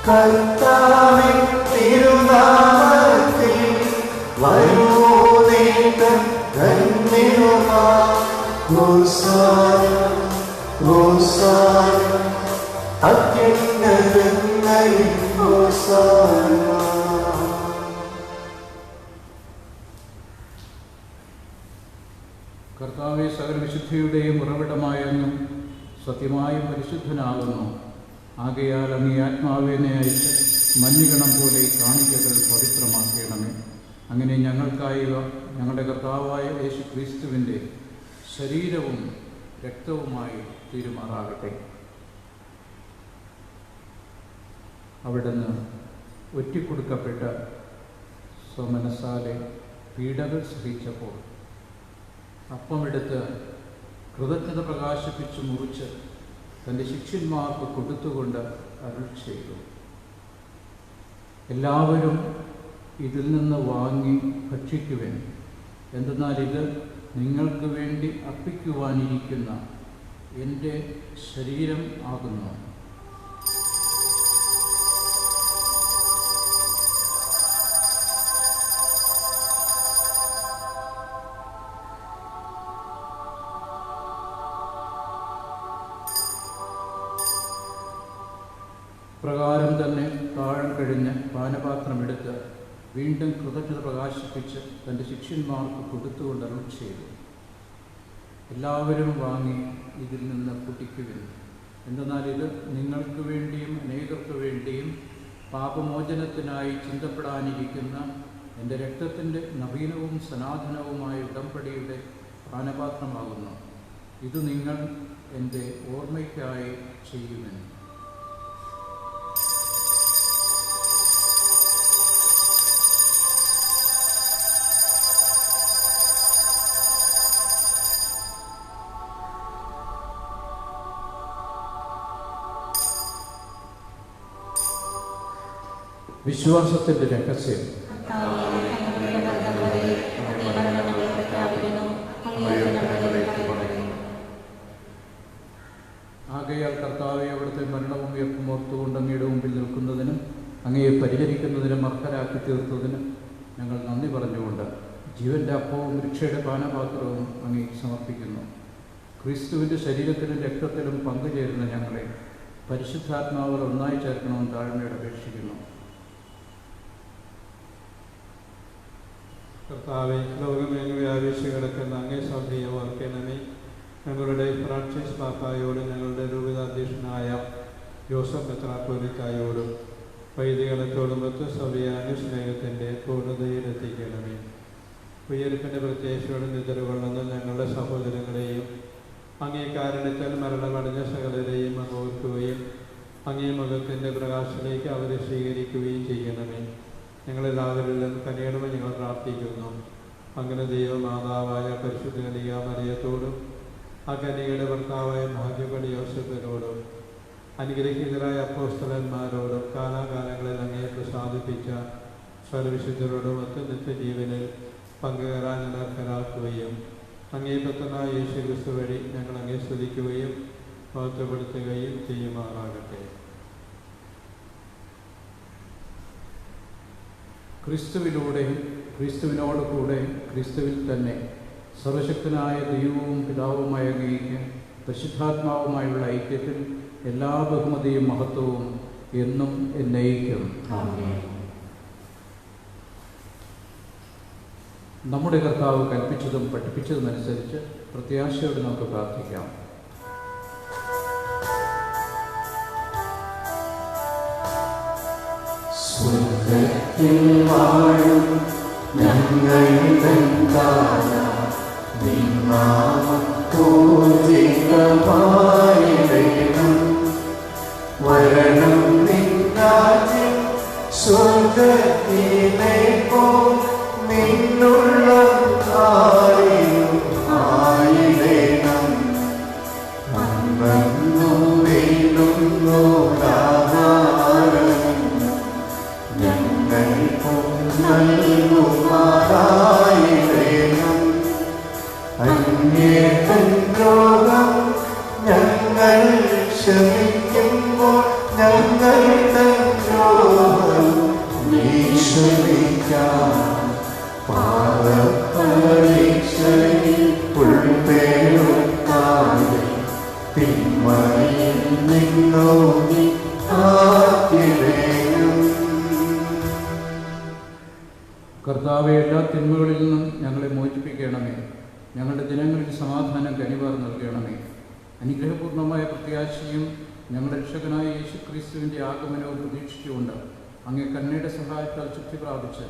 കർത്താവിൻ തിരുനാമത്തിൽ വരൂനേറ്റം ധന്യമാ. ഹോസാന ഹോസാന അത്യുന്നതങ്ങളിൽ ഹോസാന. കർത്താവെ, സകല വിശുദ്ധിയുടെയും ഉറവിടമായെന്നും സത്യമായും പരിശുദ്ധനാകുന്നു. ആകയാൽ അങ്ങേ ആത്മാവിനെ അയച്ച് മഞ്ഞുകണം പോലെ കാണിക്കകൾ പവിത്രമാക്കണമേ. അങ്ങനെ ഞങ്ങൾക്കായി ഞങ്ങളുടെ കർത്താവായ യേശു ക്രിസ്തുവിൻ്റെ ശരീരവും രക്തവുമായി തീരുമാറാകട്ടെ. അവിടുന്ന് ഒറ്റിക്കൊടുക്കപ്പെട്ട സ്വമനസാലെ പീഡകൾ സഹിച്ചപ്പോൾ അപ്പമെടുത്ത് കൃതജ്ഞത പ്രകാശിപ്പിച്ച് മുറിച്ച് തൻ്റെ ശിഷ്യന്മാർക്ക് കൊടുത്തുകൊണ്ട് അരുൾ ചെയ്തു, എല്ലാവരും ഇതിൽ നിന്ന് വാങ്ങി ഭക്ഷിക്കുവിൻ. എന്തെന്നാൽ ഇത് നിങ്ങൾക്ക് വേണ്ടി അർപ്പിക്കുവാനിരിക്കുന്ന എൻ്റെ ശരീരം ആകുന്നു. പ്രകാരം തന്നെ താഴം കഴിഞ്ഞ് പാനപാത്രമെടുത്ത് വീണ്ടും കൃതജ്ഞത പ്രകാശിപ്പിച്ച് തൻ്റെ ശിഷ്യന്മാർക്ക് കൊടുത്തുകൊണ്ട് അരുൾ ചെയ്തു, എല്ലാവരും വാങ്ങി ഇതിൽ നിന്ന് കുടിക്കുവിൻ. എന്തെന്നാൽ ഇത് നിങ്ങൾക്ക് വേണ്ടിയും അനേകർക്ക് വേണ്ടിയും പാപമോചനത്തിനായി ചിന്തപ്പെടാനിരിക്കുന്ന എൻ്റെ രക്തത്തിൻ്റെ നവീനവും സനാതനവുമായ ഉടമ്പടിയുടെ പാനപാത്രമാകുന്നു. ഇത് നിങ്ങൾ എൻ്റെ ഓർമ്മയ്ക്കായി ചെയ്യുമെന്ന്. വിശ്വാസത്തിൻ്റെ രഹസ്യം. ആകയാൽ കർത്താവെ, അവിടുത്തെ മരണവും ഉയർപ്പും ഓർത്തുകൊണ്ട് അങ്ങയുടെ മുമ്പിൽ നിൽക്കുന്നതിനും അങ്ങയെ പരിചരിക്കുന്നതിനും അർഹരാക്കി തീർത്തതിനും ഞങ്ങൾ നന്ദി പറഞ്ഞുകൊണ്ട് ജീവൻ്റെ അപ്പവും രക്ഷയുടെ പാനപാത്രവും അങ്ങേ സമർപ്പിക്കുന്നു. ക്രിസ്തുവിൻ്റെ ശരീരത്തിലും രക്തത്തിലും പങ്കുചേരുന്ന ഞങ്ങളെ പരിശുദ്ധാത്മാവിൽ ഒന്നായി ചേർക്കണമെന്ന് താഴ്മയോടെ അപേക്ഷിക്കുന്നു. കർത്താവെ, ലോകമെങ്ങും വ്യാപിച്ചു കിടക്കുന്ന അങ്ങേ സഭയെ ഓർക്കണമേ. ഞങ്ങളുടെ ഫ്രാൻസിസ് പാപ്പായോടും ഞങ്ങളുടെ രൂപതാധ്യക്ഷനായ ജോസഫ് മെത്രാപ്പോലിത്തായോടും വൈദികണത്തോടും സഭയായ സ്നേഹത്തിൻ്റെ പൂർണ്ണതയിലെത്തിക്കണമേ. ഉയർപ്പിൻ്റെ പ്രത്യേകതയോടെ നിദ്രകൊള്ളുന്ന ഞങ്ങളുടെ സഹോദരങ്ങളെയും അങ്ങേ കാരണത്താൽ മരണമടഞ്ഞ സകലരെയും അങ്ങ് ഓർക്കുകയും അങ്ങേ മുഖത്തിൻ്റെ പ്രകാശത്തിലേക്ക് അവരെ സ്വീകരിക്കുകയും ചെയ്യണമേ. ഞങ്ങളെല്ലാവരിലും കനിയണമെന്ന് ഞങ്ങൾ പ്രാർത്ഥിക്കുന്നു. അങ്ങനെ ദൈവമാതാവായ പരിശുദ്ധ കന്യക മറിയത്തോടും ആ കന്യകയുടെ ഭർത്താവായ ഭാഗ്യപടി യോസേഫിനോടും അനുഗ്രഹീതരായ അപ്പോസ്തലന്മാരോടും കാലാകാലങ്ങളിൽ അങ്ങയെ പ്രസാദിപ്പിച്ച സർവവിശുദ്ധരോടും ഒത്ത് നിത്യജീവനിൽ പങ്കുകേറാൻ അനർഹരാക്കുകയും അങ്ങേ പുത്രനായ യേശു ക്രിസ്തു വഴി ഞങ്ങൾ അങ്ങേ സ്തുതിക്കുകയും മഹത്വപ്പെടുത്തുകയും ചെയ്യുമാറാകട്ടെ. ക്രിസ്തുവിലൂടെ, ക്രിസ്തുവിനോട് കൂടെ, ക്രിസ്തുവിൽ തന്നെ സർവശക്തനായ ദൈവവും പിതാവുമായ അങ്ങേയ്ക്ക് പരിശുദ്ധാത്മാവുമായുള്ള ഐക്യത്തിൽ എല്ലാ ബഹുമതിയും മഹത്വവും എന്നും എന്നേക്കും. നമ്മുടെ കർത്താവ് കൽപ്പിച്ചതും പഠിപ്പിച്ചതുമനുസരിച്ച് പ്രത്യാശയോടെ നമുക്ക് പ്രാർത്ഥിക്കാം. സ്വർഗ്ഗത്തിൽ വാഴും ഞങ്ങളുടെ നിൻ നാമം പൂജിതമായിടണം. വരണം നിൻ രാജ്യം സ്വർഗ്ഗത്തിലെ പോൽ നിന്നുള്ള ആയിടണം. അന്നു വേണ്ടുന്നോരാഹാരം ഞങ്ങൾക്കും നൽകുമാറായിടണം. അന്യേതൻ രോഗം ഞങ്ങൾ ക്ഷമിക്കുമ്പോൾ ഞങ്ങളുടെ ദ്രോഹം നീ ക്ഷമിക്കാം. പാപപരീക്ഷയിൽ ഉൾപ്പെടുത്താതെ നോക്കി ആക്കിടേണം. കർത്താവെ, എല്ലാ തിന്മകളിൽ നിന്നും ഞങ്ങളെ മോചിപ്പിക്കണമേ. ഞങ്ങളുടെ ദിനങ്ങളിൽ സമാധാനം കനിവാർ നൽകണമേ. അനുഗ്രഹപൂർണമായ പ്രത്യാശയും ഞങ്ങളുടെ രക്ഷകനായ യേശുക്രിസ്തുവിൻ്റെ ആഗമനവും പ്രതീക്ഷിച്ചുകൊണ്ട് അങ്ങേ കരുണയുടെ സഹായത്താൽ ശക്തി പ്രാപിച്ച്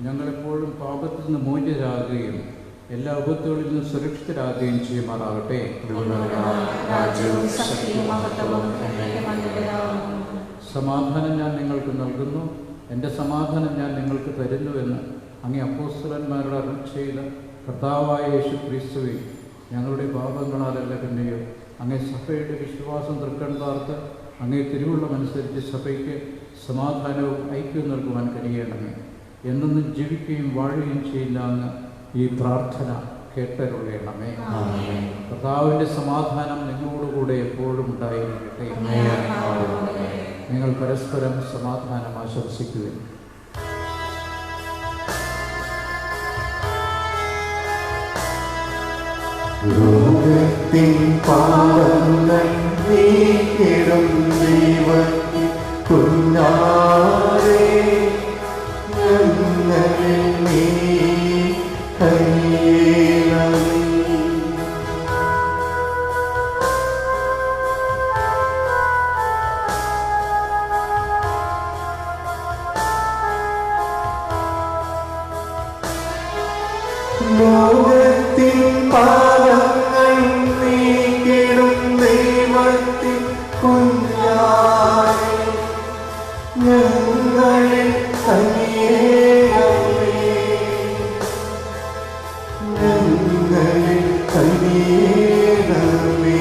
ഞങ്ങളെപ്പോഴും പാപത്തിൽ നിന്ന് മോചിതരാകുകയും എല്ലാ വിപത്തുകളിൽ നിന്നും സുരക്ഷിതരാകുകയും ചെയ്യുമാറാകട്ടെ. രാജ്യവും ശക്തിയും മഹത്വവും എന്നേക്കും അങ്ങയുടേതാകുന്നു. സമാധാനം ഞാൻ നിങ്ങൾക്ക് നൽകുന്നു, എൻ്റെ സമാധാനം ഞാൻ നിങ്ങൾക്ക് തരുന്നുവെന്ന് അങ്ങേ അപ്പോസ്തലന്മാരുടെ അരുൾ ചെയ്ത കർത്താവായ യേശുക്രിസ്തുവേ, ഞങ്ങളുടെ പാപങ്ങളാലല്ല പിന്നെയോ അങ്ങേ സഭയുടെ വിശ്വാസം തൃക്കൺ പാർത്ത് അങ്ങേ തിരുവുള്ളമനുസരിച്ച് സഭയ്ക്ക് സമാധാനവും ഐക്യവും നൽകുവാൻ കഴിയണമേ. എന്നെന്നും ജീവിക്കുകയും വാഴുകയും ചെയ്യില്ല എന്ന് ഈ പ്രാർത്ഥന കേട്ടരുളയണമേ. കർത്താവിൻ്റെ സമാധാനം നിങ്ങളോടുകൂടെ എപ്പോഴും ഉണ്ടായിരിക്കട്ടെ. നിങ്ങൾ പരസ്പരം സമാധാനം ആശംസിക്കുകയും ലോകത്തിൻ പാപങ്ങൾ നീക്കിടും ദൈവത്തിൻ കുഞ്ഞാടേ, ഞങ്ങളിൽ നീ കനിയണമേ. ലോകത്തിൻ പാപങ്ങൾ നീക്കിടും ദൈവത്തിൻ കുഞ്ഞാടേ, ഞങ്ങളിൽ കനിയണമേ. ഞങ്ങളിൽ കനിയണമേ.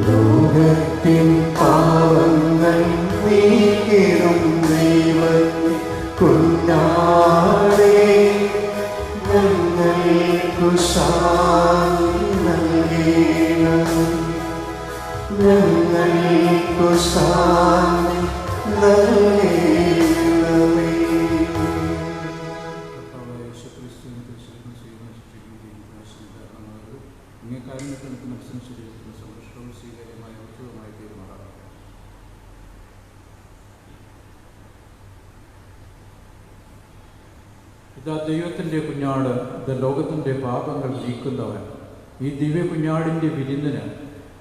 ലോകത്തിൻ പാവങ്ങൾ നീക്കിടും ദൈവത്തിൻ കുഞ്ഞാടേ, ഞങ്ങൾക്കു ശാന്തി നൽകണമേ. ഞങ്ങൾക്കു ശാന്തി നൽകണമേ. കർത്താവായ യേശുക്രിസ്തുവിനെ പരിശോധന ചെയ്യുന്ന ശിക്ഷിക്കുകയും പ്രകാശനം കാരണമായത് അങ്ങേ കാരുണ്യത്തിന് മനസ്സിന് ശരീരത്തിന് സന്തോഷവും സ്വീകാര്യമായ ഉത്സവമായി തീരുമാറാകട്ടെ. ഇതാ ദൈവത്തിൻ്റെ കുഞ്ഞാട്, ഇത് ലോകത്തിൻ്റെ പാപങ്ങൾ നീക്കുന്നവൻ. ഈ ദിവ്യ കുഞ്ഞാടിൻ്റെ വിരുന്നിന്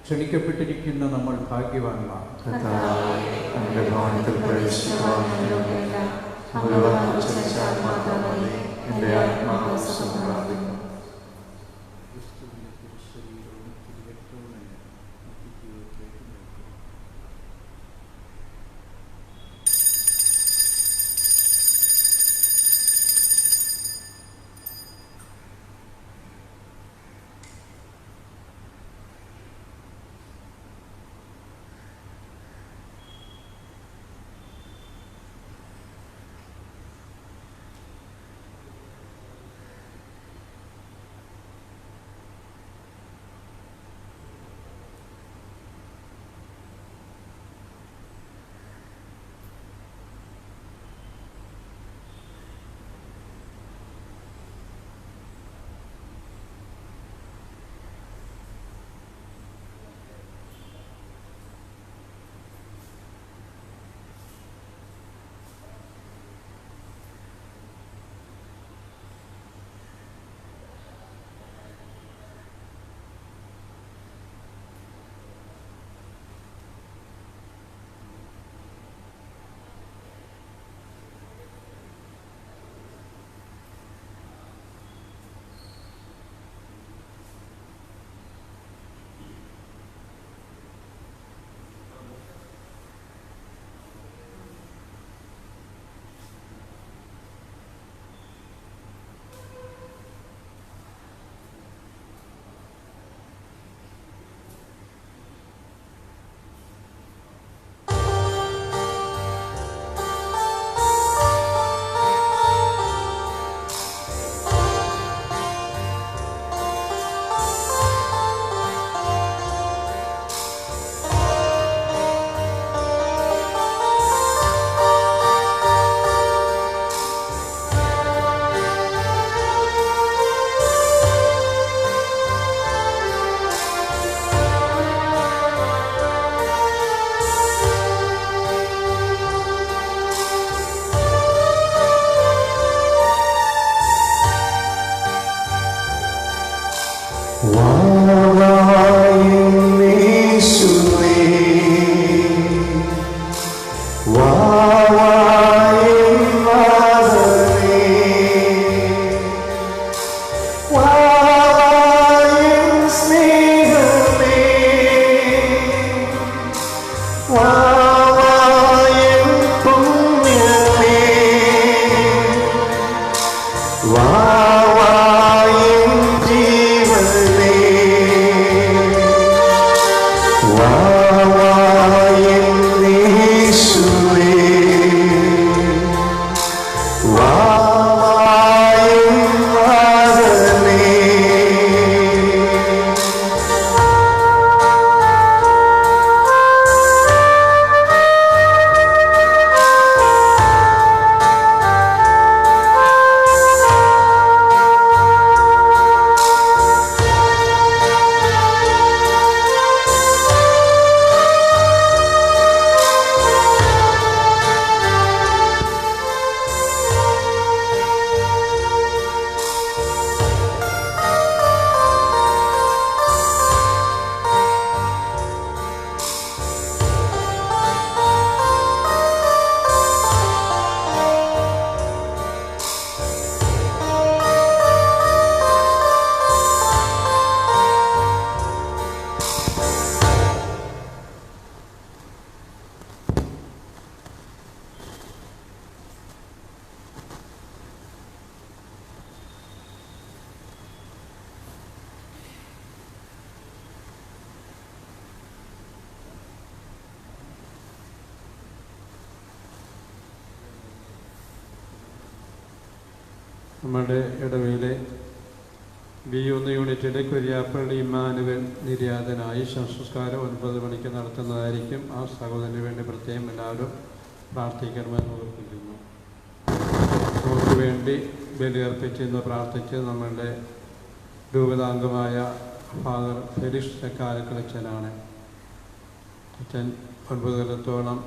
ക്ഷണിക്കപ്പെട്ടിരിക്കുന്ന നമ്മൾ ഭാഗ്യവാന്മാർ. കർത്താവേ, അങ്ങയുടെ ഭവനത്തിൽ പ്രവേശിക്കുവാൻ യോഗ്യനല്ല. ഒരു വാക്ക് ഉച്ചരിച്ചാൽ മാത്രം മതി, എൻ്റെ ആത്മാവ് സുഖം പ്രാപിക്കും. ക്രിസ്തുവിൻ്റെ തിരുശരീരവും തിരുരക്തവും എന്നെ നിത്യജീവിതത്തിലേക്ക് നയിക്കും. നമ്മുടെ ഇടവയിലെ B1 യൂണിറ്റിലെ കുര്യാപ്പള്ളി ഇമ്മാനുവൽ നിര്യാതനായി സംസ്കാരം 9 മണിക്ക് നടത്തുന്നതായിരിക്കും. ആ സഹോദരന് വേണ്ടി പ്രത്യേകം എല്ലാവരും പ്രാർത്ഥിക്കണമെന്ന് ഓർപ്പിക്കുന്നു. നമുക്ക് വേണ്ടി ബലിയർപ്പിച്ചെന്ന് പ്രാർത്ഥിച്ച് നമ്മളുടെ രൂപതാംഗമായ ഫാദർ ഫെലിക്സ് ചക്കാലക്കളച്ചനാണ്. അച്ഛൻ 9 കൊല്ലത്തോളം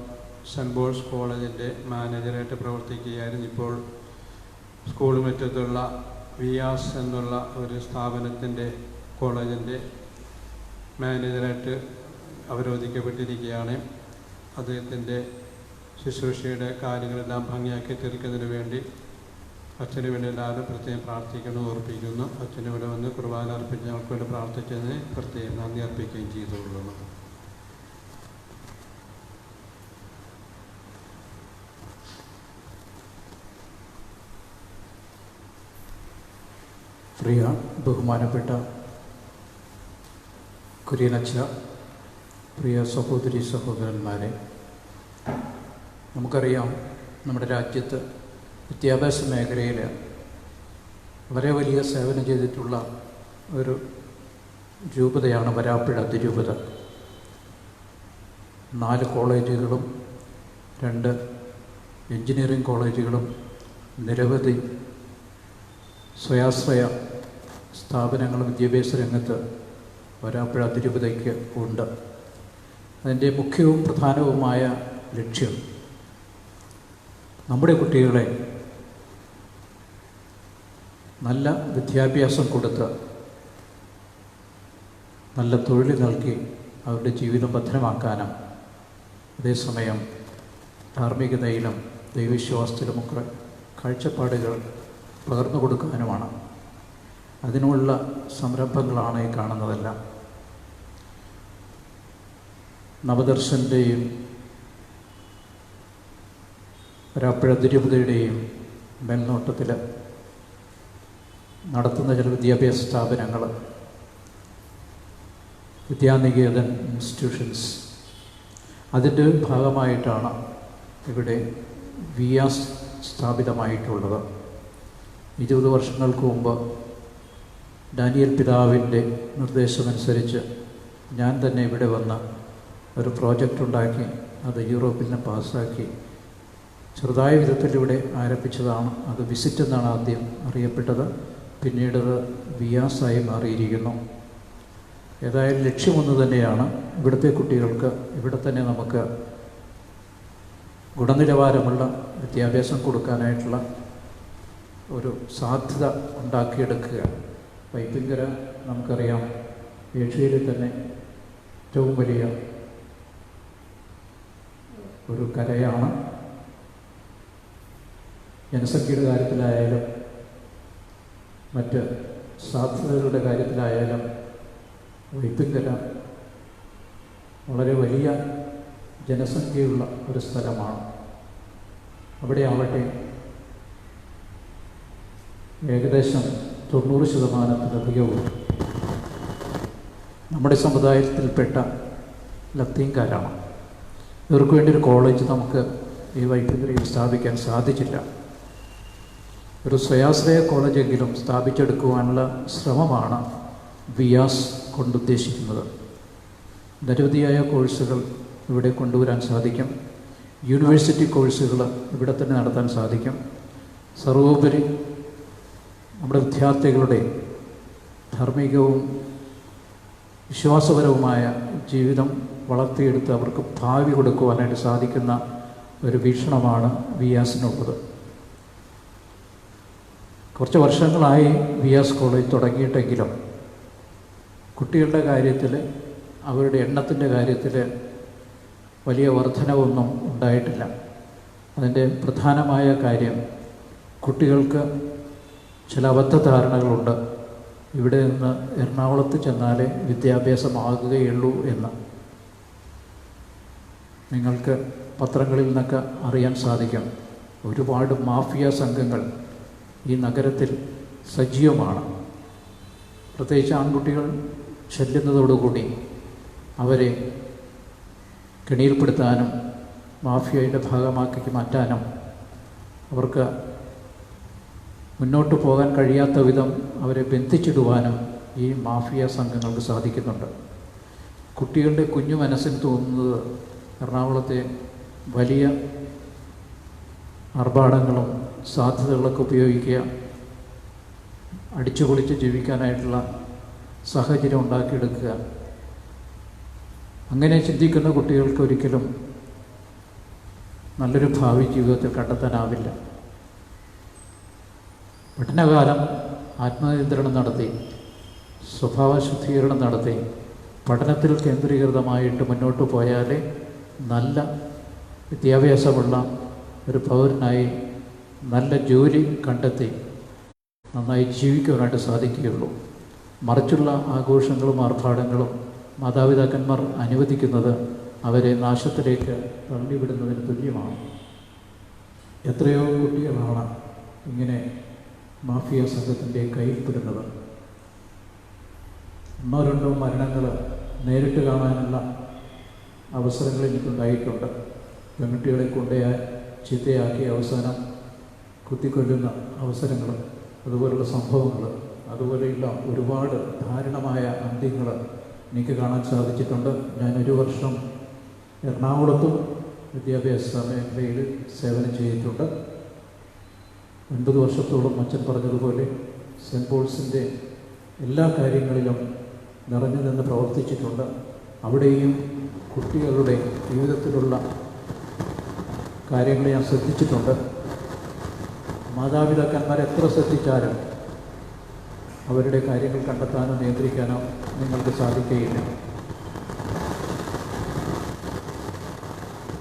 സെൻറ്റ് പോൾസ് കോളേജിൻ്റെ മാനേജറായിട്ട് പ്രവർത്തിക്കുകയായിരുന്നു. ഇപ്പോൾ സ്കൂൾ മുറ്റത്തുള്ള വിയാസ് എന്നുള്ള ഒരു സ്ഥാപനത്തിൻ്റെ കോളേജിൻ്റെ മാനേജറായിട്ട് അവരോധിക്കപ്പെട്ടിരിക്കുകയാണ്. അദ്ദേഹത്തിൻ്റെ ശുശ്രൂഷയുടെ കാര്യങ്ങളെല്ലാം ഭംഗിയാക്കി തീർക്കുന്നതിന് വേണ്ടി അച്ഛന് വേണ്ടി എല്ലാവരും പ്രത്യേകം പ്രാർത്ഥിക്കണം ഓർപ്പിക്കുന്നു. അച്ഛന് ഇവിടെ വന്ന് കുർബാന അർപ്പിച്ച് ഞങ്ങൾക്ക് വേണ്ടി പ്രാർത്ഥിച്ചതിന് പ്രത്യേകം നന്ദി അർപ്പിക്കുകയും ചെയ്തുകൊള്ളുന്നു. പ്രിയ ബഹുമാനപ്പെട്ട കുര്യനച്ഛ, പ്രിയ സഹോദരി സഹോദരന്മാരെ, നമുക്കറിയാം നമ്മുടെ രാജ്യത്ത് വിദ്യാഭ്യാസ മേഖലയിൽ വളരെ വലിയ സേവനം ചെയ്തിട്ടുള്ള ഒരു രൂപതയാണ് വരാപ്പുഴ അതിരൂപത. 4 കോളേജുകളും 2 എഞ്ചിനീയറിംഗ് കോളേജുകളും നിരവധി സ്വയാശ്രയ സ്ഥാപനങ്ങളും വിദ്യാഭ്യാസ രംഗത്ത് വരാപ്പുഴ അതിരൂപതയ്ക്ക് ഉണ്ട്. അതിൻ്റെ മുഖ്യവും പ്രധാനവുമായ ലക്ഷ്യം നമ്മുടെ കുട്ടികളെ നല്ല വിദ്യാഭ്യാസം കൊടുത്ത് നല്ല തൊഴിൽ നൽകി അവരുടെ ജീവിതം ഭദ്രമാക്കാനും അതേസമയം ധാർമ്മികതയിലും ദൈവവിശ്വാസത്തിലുമൊക്കെ കാഴ്ചപ്പാടുകൾ പകർന്നു കൊടുക്കാനുമാണ്. അതിനുള്ള സംരംഭങ്ങളാണ് ഈ കാണുന്നതെല്ലാം. നവദർശൻ്റെയും വരാപ്പുഴ അതിരൂപതയുടെയും മേൽനോട്ടത്തിൽ നടത്തുന്ന ചില വിദ്യാഭ്യാസ സ്ഥാപനങ്ങൾ, വിദ്യാനികേതൻ ഇൻസ്റ്റിറ്റ്യൂഷൻസ്, അതിൻ്റെ ഭാഗമായിട്ടാണ് ഇവിടെ വിയാസ് സ്ഥാപിതമായിട്ടുള്ളത്. 20 വർഷങ്ങൾക്ക് മുമ്പ് ഡാനിയൽ പിതാവിൻ്റെ നിർദ്ദേശമനുസരിച്ച് ഞാൻ തന്നെ ഇവിടെ വന്ന് ഒരു പ്രോജക്റ്റ് ഉണ്ടാക്കി അത് യൂറോപ്പിൽ നിന്ന് പാസ്സാക്കി ചെറുതായ വിധത്തിൽ ഇവിടെ ആരംഭിച്ചതാണ്. അത് വിസിറ്റ് എന്നാണ് ആദ്യം അറിയപ്പെട്ടത്. പിന്നീടത് വിയാസായി മാറിയിരിക്കുന്നു. ഏതായാലും ലക്ഷ്യമൊന്നു തന്നെയാണ്. ഇവിടുത്തെ കുട്ടികൾക്ക് ഇവിടെ തന്നെ നമുക്ക് ഗുണനിലവാരമുള്ള വിദ്യാഭ്യാസം കൊടുക്കാനായിട്ടുള്ള ഒരു സാധ്യത ഉണ്ടാക്കിയെടുക്കുക. വൈപ്പിങ്കര നമുക്കറിയാം ഏഷ്യയിലെ തന്നെ ഏറ്റവും വലിയ ഒരു കരയാണ്. ജനസംഖ്യയുടെ കാര്യത്തിലായാലും മറ്റ് സാധ്യതകളുടെ കാര്യത്തിലായാലും വൈപ്പിങ്കര വളരെ വലിയ ജനസംഖ്യയുള്ള ഒരു സ്ഥലമാണ്. അവിടെ ആവട്ടെ ഏകദേശം 90% നമ്മുടെ സമുദായത്തിൽപ്പെട്ട ലത്തീൻകാരാണ്. ഇവർക്ക് വേണ്ടി ഒരു കോളേജ് നമുക്ക് ഈ വൈപ്പിങ്കരയിൽ സ്ഥാപിക്കാൻ സാധിച്ചില്ല. ഒരു സ്വയാശ്രയ കോളേജെങ്കിലും സ്ഥാപിച്ചെടുക്കുവാനുള്ള ശ്രമമാണ് വിയാസ് കൊണ്ടുദ്ദേശിക്കുന്നത്. നിരവധിയായ കോഴ്സുകൾ ഇവിടെ കൊണ്ടുവരാൻ സാധിക്കും. യൂണിവേഴ്സിറ്റി കോഴ്സുകൾ ഇവിടെ തന്നെ നടത്താൻ സാധിക്കും. സർവോപരി നമ്മുടെ വിദ്യാർത്ഥികളുടെ ധാർമ്മികവും വിശ്വാസപരവുമായ ജീവിതം വളർത്തിയെടുത്ത് അവർക്ക് ഭാവി കൊടുക്കുവാനായിട്ട് സാധിക്കുന്ന ഒരു വീക്ഷണമാണ് വിയാസിനുള്ളത്. കുറച്ച് വർഷങ്ങളായി വിയാസ് കോളേജ് തുടങ്ങിയിട്ടെങ്കിലും കുട്ടികളുടെ കാര്യത്തിൽ, അവരുടെ എണ്ണത്തിൻ്റെ കാര്യത്തിൽ വലിയ വർധനവൊന്നും ഉണ്ടായിട്ടില്ല. അതിൻ്റെ പ്രധാനമായ കാര്യം കുട്ടികൾക്ക് ചില അബദ്ധധാരണകളുണ്ട്. ഇവിടെ നിന്ന് എറണാകുളത്ത് ചെന്നാലേ വിദ്യാഭ്യാസമാകുകയുള്ളൂ എന്ന്. നിങ്ങൾക്ക് പത്രങ്ങളിൽ നിന്നൊക്കെ അറിയാൻ സാധിക്കും, ഒരുപാട് മാഫിയ സംഘങ്ങൾ ഈ നഗരത്തിൽ സജീവമാണ്. പ്രത്യേകിച്ച് ആൺകുട്ടികൾ ചെല്ലുന്നതോടുകൂടി അവരെ കെണിയിൽപ്പെടുത്താനും മാഫിയയുടെ ഭാഗമാക്കി മാറ്റാനും അവർക്ക് മുന്നോട്ട് പോകാൻ കഴിയാത്ത വിധം അവരെ ബന്ധിച്ചിടുവാനും ഈ മാഫിയ സംഘങ്ങൾക്ക് സാധിക്കുന്നുണ്ട്. കുട്ടികളുടെ കുഞ്ഞു മനസ്സിൽ തോന്നുന്നത് എറണാകുളത്തെ വലിയ ആർഭാടങ്ങളും സാധ്യതകളൊക്കെ ഉപയോഗിക്കുക, അടിച്ചുപൊളിച്ച് ജീവിക്കാനായിട്ടുള്ള സാഹചര്യം ഉണ്ടാക്കിയെടുക്കുക. അങ്ങനെ ചിന്തിക്കുന്ന കുട്ടികൾക്ക് ഒരിക്കലും നല്ലൊരു ഭാവി ജീവിതത്തിൽ കണ്ടെത്താനാവില്ല. പഠനകാലം ആത്മനിയന്ത്രണം നടത്തി, സ്വഭാവ ശുദ്ധീകരണം നടത്തി, പഠനത്തിൽ കേന്ദ്രീകൃതമായിട്ട് മുന്നോട്ട് പോയാലേ നല്ല വിദ്യാഭ്യാസമുള്ള ഒരു പൗരനായി നല്ല ജോലി കണ്ടെത്തി നന്നായി ജീവിക്കുവാനായിട്ട് സാധിക്കുകയുള്ളൂ. മറിച്ചുള്ള ആഘോഷങ്ങളും ആർഭാടങ്ങളും മാതാപിതാക്കന്മാർ അനുവദിക്കുന്നത് അവരെ നാശത്തിലേക്ക് തള്ളിവിടുന്നതിന് തുല്യമാണ്. എത്രയോ കുട്ടികളാണ് ഇങ്ങനെ മാഫിയ സംഘത്തിൻ്റെ കയ്യിൽപ്പെടുന്നത്. 1-2 മരണങ്ങൾ നേരിട്ട് കാണാനുള്ള അവസരങ്ങൾ എനിക്കുണ്ടായിട്ടുണ്ട്. പെൺകുട്ടികളെ കൊണ്ടുപോയി ചീത്തയാക്കി അവസാനം കുത്തിക്കൊല്ലുന്ന അവസരങ്ങൾ, അതുപോലുള്ള സംഭവങ്ങൾ, അതുപോലെയുള്ള ഒരുപാട് ദാരുണമായ അന്ത്യങ്ങൾ എനിക്ക് കാണാൻ സാധിച്ചിട്ടുണ്ട്. ഞാനൊരു വർഷം എറണാകുളത്തും വിദ്യാഭ്യാസ മേഖലയിൽ സേവനം ചെയ്തിട്ടുണ്ട്. 9 വർഷത്തോളം അച്ഛൻ പറഞ്ഞതുപോലെ സെൻറ്റ് പോൾസിൻ്റെ എല്ലാ കാര്യങ്ങളിലും നിറഞ്ഞു നിന്ന് പ്രവർത്തിച്ചിട്ടുണ്ട്. അവിടെയും കുട്ടികളുടെ ജീവിതത്തിലുള്ള കാര്യങ്ങൾ ഞാൻ ശ്രദ്ധിച്ചിട്ടുണ്ട്. മാതാപിതാക്കന്മാർ എത്ര ശ്രദ്ധിച്ചാലും അവരുടെ കാര്യങ്ങൾ കണ്ടെത്താനോ നിയന്ത്രിക്കാനോ നിങ്ങൾക്ക് സാധിക്കുകയില്ല.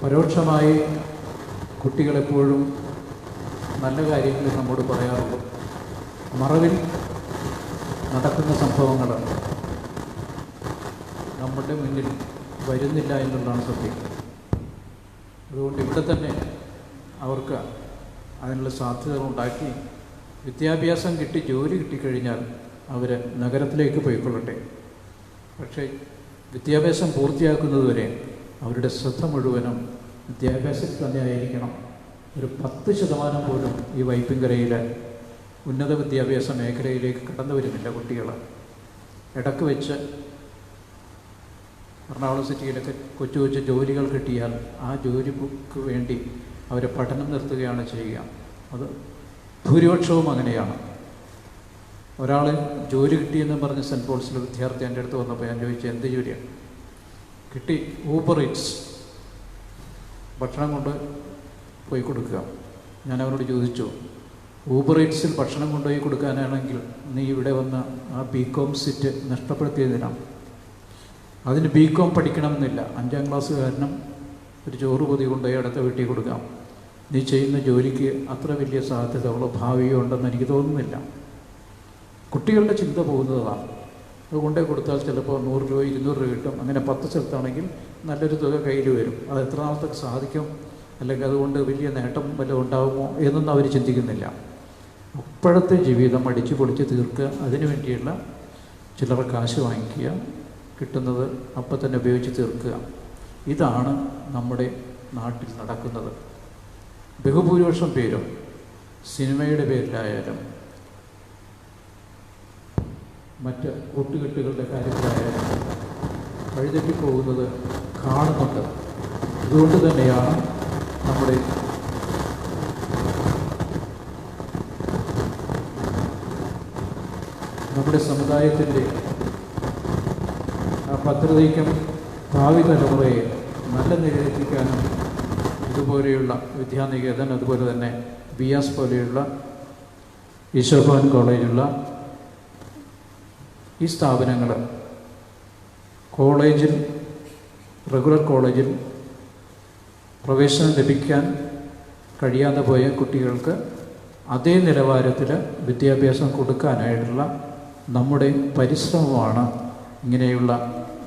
പരോക്ഷമായി കുട്ടികളെപ്പോഴും നല്ല കാര്യങ്ങൾ നമ്മോട് പറയാറുള്ളൂ. മറവിൽ നടക്കുന്ന സംഭവങ്ങൾ നമ്മുടെ മുന്നിൽ വരുന്നില്ല എന്നുള്ളതാണ് സത്യം. അതുകൊണ്ട് ഇവിടെ തന്നെ അവർക്ക് അതിനുള്ള സാധ്യതകൾ ഉണ്ടാക്കി വിദ്യാഭ്യാസം കിട്ടി ജോലി കിട്ടിക്കഴിഞ്ഞാൽ അവർ നഗരത്തിലേക്ക് പോയിക്കൊള്ളട്ടെ. പക്ഷേ വിദ്യാഭ്യാസം പൂർത്തിയാക്കുന്നതുവരെ അവരുടെ ശ്രദ്ധ മുഴുവനും വിദ്യാഭ്യാസത്തിൽ തന്നെ ആയിരിക്കണം. ഒരു 10% പോലും ഈ വൈപ്പിങ്കരയിൽ ഉന്നത വിദ്യാഭ്യാസ മേഖലയിലേക്ക് കടന്നു വരുന്നില്ല കുട്ടികൾ. ഇടയ്ക്ക് വെച്ച് എറണാകുളം സിറ്റിയിലൊക്കെ കൊച്ചു കൊച്ചു ജോലികൾ കിട്ടിയാൽ ആ ജോലിക്ക് വേണ്ടി അവർ പഠനം നിർത്തുകയാണ് ചെയ്യുക. അത് ഭൂരിപക്ഷവും അങ്ങനെയാണ്. ഒരാൾ ജോലി കിട്ടിയെന്ന് പറഞ്ഞ് സെൻറ്റ് പോൾസിലെ വിദ്യാർത്ഥി എൻ്റെ അടുത്ത് വന്നപ്പോൾ ഞാൻ ചോദിച്ചു, എന്ത് ജോലിയാണ്? കിട്ടി, ഊബർ ഈറ്റ്സ്, ഭക്ഷണം കൊണ്ട് പോയി കൊടുക്കുക. ഞാൻ അവരോട് ചോദിച്ചു, ഊബർ ഈറ്റ്സിൽ ഭക്ഷണം കൊണ്ടുപോയി കൊടുക്കാനാണെങ്കിൽ നീ ഇവിടെ വന്ന് ആ ബികോം സീറ്റ് നഷ്ടപ്പെടുത്തിയതിനാണ്. അതിന് ബികോം പഠിക്കണമെന്നില്ല. 5ാം ക്ലാസ്സുകാരനും ഒരു ചോറ് പൊതി കൊണ്ടുപോയി അടുത്ത വീട്ടിൽ കൊടുക്കാം. നീ ചെയ്യുന്ന ജോലിക്ക് അത്ര വലിയ സാധ്യതകളോ ഭാവിയോ ഉണ്ടെന്ന് എനിക്ക് തോന്നുന്നില്ല. കുട്ടികളുടെ ചിന്ത പോകുന്നതാണ്. അത് കൊണ്ടേ കൊടുത്താൽ ചിലപ്പോൾ 100 രൂപ 200 രൂപ കിട്ടും. അങ്ങനെ 10 സ്ഥലത്താണെങ്കിൽ നല്ലൊരു തുക കയ്യിൽ വരും. അത് എത്ര നാളത്തേക്ക് സാധിക്കും, അല്ലെങ്കിൽ അതുകൊണ്ട് വലിയ നേട്ടം വല്ലതും ഉണ്ടാകുമോ എന്നൊന്നും അവർ ചിന്തിക്കുന്നില്ല. അപ്പോഴത്തെ ജീവിതം അടിച്ചു പൊളിച്ച് തീർക്കുക, അതിനു വേണ്ടിയുള്ള ചിലർ കാശ് വാങ്ങിക്കുക, കിട്ടുന്നത് അപ്പം തന്നെ ഉപയോഗിച്ച് തീർക്കുക. ഇതാണ് നമ്മുടെ നാട്ടിൽ നടക്കുന്നത്. ബഹുഭൂരിപക്ഷം പേരും സിനിമയുടെ പേരിലായാലും മറ്റ് കൂട്ടുകെട്ടുകളുടെ കാര്യത്തിലായാലും വഴിതെറ്റിപ്പോകുന്നത് കാണുന്നുണ്ട്. അതുകൊണ്ട് തന്നെയാണ് നമ്മുടെ സമുദായത്തിൻ്റെ ആ ഭദ്രതയ്ക്കും ഭാവി തലമുറയെ നല്ല നിലയിലെത്തിക്കാനും ഇതുപോലെയുള്ള വിദ്യാനികേതൻ, അതുപോലെ തന്നെ ബിയാസ് പോലെയുള്ള ഈശോഭവൻ കോളേജുള്ള ഈ സ്ഥാപനങ്ങൾ കോളേജിൽ, റെഗുലർ കോളേജിൽ പ്രവേശനം ലഭിക്കാൻ കഴിയാതെ പോയ കുട്ടികൾക്ക് അതേ നിലവാരത്തിൽ വിദ്യാഭ്യാസം കൊടുക്കാനായിട്ടുള്ള നമ്മുടെ പരിശ്രമമാണ് ഇങ്ങനെയുള്ള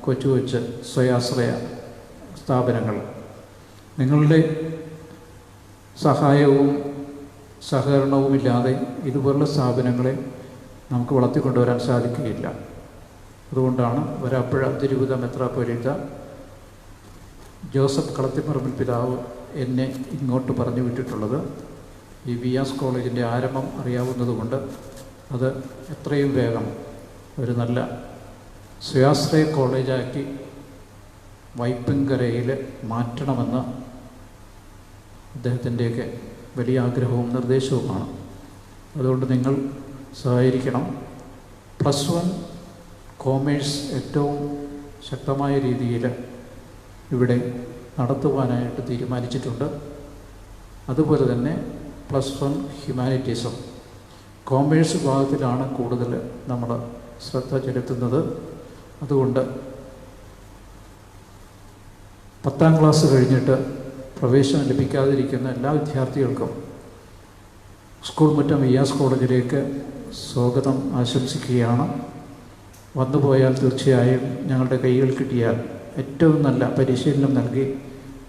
കൊച്ചു കൊച്ചു സ്വയാശ്രയ സ്ഥാപനങ്ങൾ. നിങ്ങളുടെ സഹായവും സഹകരണവുമില്ലാതെ ഇതുപോലുള്ള സ്ഥാപനങ്ങളെ നമുക്ക് വളർത്തിക്കൊണ്ടുവരാൻ സാധിക്കുകയില്ല. അതുകൊണ്ടാണ് വരാപ്പുഴ തിരുവിത മെത്രാപ്പൊലീത്ത ജോസഫ് കളത്തിപ്പറമ്പിൽ പിതാവ് എന്നെ ഇങ്ങോട്ട് പറഞ്ഞു വിട്ടിട്ടുള്ളത്. ഈ ബിയാസ് കോളേജിൻ്റെ ആരംഭം അറിയാവുന്നതുകൊണ്ട് അത് എത്രയും വേഗം ഒരു നല്ല സ്വാശ്രയ കോളേജാക്കി വൈപ്പിൻകരയിൽ മാറ്റണമെന്ന് അദ്ദേഹത്തിൻ്റെയൊക്കെ വലിയ ആഗ്രഹവും നിർദ്ദേശവുമാണ്. അതുകൊണ്ട് നിങ്ങൾ സഹകരിക്കണം. +1 കോമേഴ്സ് ഏറ്റവും ശക്തമായ രീതിയിൽ ഇവിടെ നടത്തുവാനായിട്ട് തീരുമാനിച്ചിട്ടുണ്ട്. അതുപോലെ തന്നെ +1 ഹ്യൂമാനിറ്റീസും കോമേഴ്സ് വിഭാഗത്തിലാണ് കൂടുതൽ നമ്മൾ ശ്രദ്ധ ചെലുത്തുന്നത്. അതുകൊണ്ട് 10ാം ക്ലാസ് കഴിഞ്ഞിട്ട് പ്രവേശനം ലഭിക്കാതിരിക്കുന്ന എല്ലാ വിദ്യാർത്ഥികൾക്കും സ്കൂൾ മുറ്റം ബിയാസ് കോളേജിലേക്ക് സ്വാഗതം ആശംസിക്കുകയാണ്. വന്നുപോയാൽ തീർച്ചയായും ഞങ്ങളുടെ കൈകൾ കിട്ടിയാൽ ഏറ്റവും നല്ല പരിശീലനം നൽകി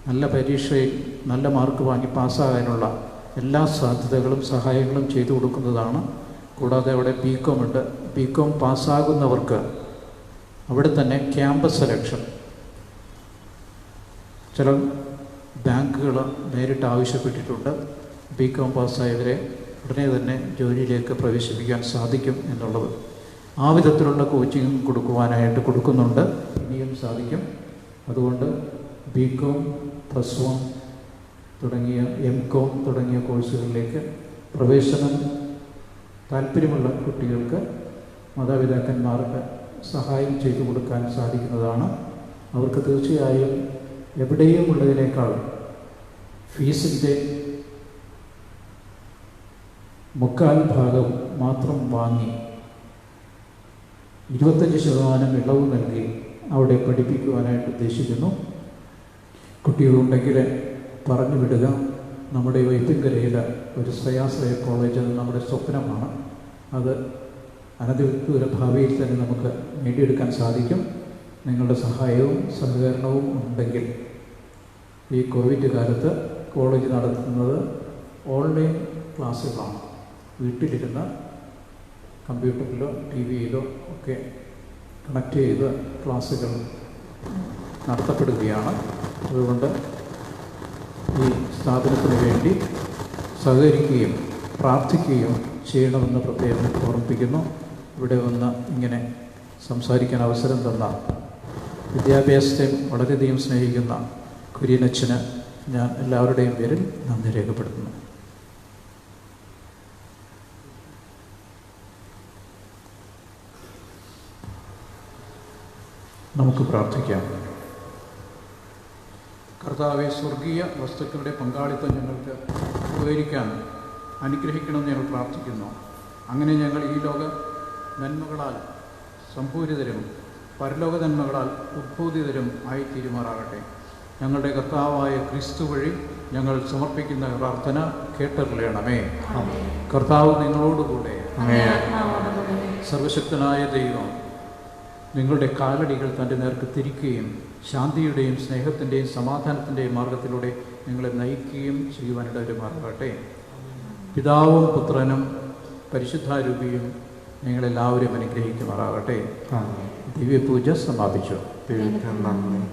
നല്ല പരീക്ഷയിൽ നല്ല മാർക്ക് വാങ്ങി പാസ്സാകാനുള്ള എല്ലാ സാധ്യതകളും സഹായങ്ങളും ചെയ്തു കൊടുക്കുന്നതാണ്. കൂടാതെ അവിടെ ബികോം ഉണ്ട്. ബികോം പാസ്സാകുന്നവർക്ക് അവിടെ തന്നെ ക്യാമ്പസ് സെലക്ഷൻ ചില ബാങ്കുകൾ നേരിട്ട് ആവശ്യപ്പെട്ടിട്ടുണ്ട്. ബികോം പാസ്സായവരെ ഉടനെ തന്നെ ജോലിയിലേക്ക് പ്രവേശിപ്പിക്കാൻ സാധിക്കും എന്നുള്ളത്. ആ വിധത്തിലുള്ള കോച്ചിങ് കൊടുക്കുന്നുണ്ട്. ഇനിയും സാധിക്കും. അതുകൊണ്ട് ബികോം +1 തുടങ്ങിയ എംകോം തുടങ്ങിയ കോഴ്സുകളിലേക്ക് പ്രവേശനം താല്പര്യമുള്ള കുട്ടികൾക്ക് മാതാപിതാക്കന്മാർക്ക് സഹായം ചെയ്തു കൊടുക്കാൻ സാധിക്കുന്നതാണ്. അവർക്ക് തീർച്ചയായും എവിടെയും ഉള്ളതിനേക്കാൾ ഫീസിൻ്റെ 3/4 മാത്രം വാങ്ങി 25% ഇളവ് നൽകി അവിടെ പഠിപ്പിക്കുവാനായിട്ട് ഉദ്ദേശിക്കുന്നു. കുട്ടികളുണ്ടെങ്കിൽ പറഞ്ഞു വിടുക. നമ്മുടെ വൈപ്പിൻകരയിൽ ഒരു സ്വയാശ്രയ കോളേജ് നമ്മുടെ സ്വപ്നമാണ്. അത് അനധികൃത ഭാവിയിൽ തന്നെ നമുക്ക് നേടിയെടുക്കാൻ സാധിക്കും. നിങ്ങളുടെ സഹായവും സഹകരണവും ഉണ്ടെങ്കിൽ ഈ കോവിഡ് കാലത്ത് കോളേജ് നടത്തുന്നത് ഓൺലൈൻ ക്ലാസ്സുകളാണ്. വീട്ടിലിരുന്ന് കമ്പ്യൂട്ടറിലോ TV-യിലോ ഒക്കെ കണക്ട് ചെയ്ത് ക്ലാസ്സുകൾ നടത്തപ്പെടുകയാണ്. അതുകൊണ്ട് ഈ സ്ഥാപനത്തിന് വേണ്ടി സഹകരിക്കുകയും പ്രാർത്ഥിക്കുകയും ചെയ്യണമെന്ന് പ്രത്യേകം ഓർമ്മിപ്പിക്കുന്നു. ഇവിടെ വന്ന് ഇങ്ങനെ സംസാരിക്കാൻ അവസരം തന്ന വിദ്യാഭ്യാസത്തെ വളരെയധികം സ്നേഹിക്കുന്ന കുര്യനച്ഛന് ഞാൻ എല്ലാവരുടെയും പേരിൽ നന്ദി രേഖപ്പെടുത്തുന്നു. നമുക്ക് പ്രാർത്ഥിക്കാം. കർത്താവെ, സ്വർഗീയ വസ്തുക്കളുടെ പങ്കാളിത്തം ഞങ്ങൾക്ക് ഉപകരിക്കാൻ അനുഗ്രഹിക്കണമെന്ന് ഞങ്ങൾ പ്രാർത്ഥിക്കുന്നു. അങ്ങനെ ഞങ്ങൾ ഈ ലോക നന്മകളാൽ സംപൂരിതരും പരലോക നന്മകളാൽ ഉദ്ബോധിതരും ആയിത്തീരുമാറാകട്ടെ. ഞങ്ങളുടെ കർത്താവായ ക്രിസ്തു വഴി ഞങ്ങൾ സമർപ്പിക്കുന്ന പ്രാർത്ഥന കേട്ടറിയണമേ. കർത്താവ് നിങ്ങളോടുകൂടെ. സർവശക്തനായ ദൈവം നിങ്ങളുടെ കാലടികൾ തൻ്റെ നേർക്ക് തിരിക്കുകയും ശാന്തിയുടെയും സ്നേഹത്തിൻ്റെയും സമാധാനത്തിൻ്റെയും മാർഗത്തിലൂടെ നിങ്ങളെ നയിക്കുകയും ചെയ്യുവാനിടവരുമാറാകട്ടെ. പിതാവും പുത്രനും പരിശുദ്ധാരൂപിയും നിങ്ങളെല്ലാവരും അനുഗ്രഹിക്കുമാറാകട്ടെ. ദിവ്യപൂജ സമാപിച്ചു. നന്ദി.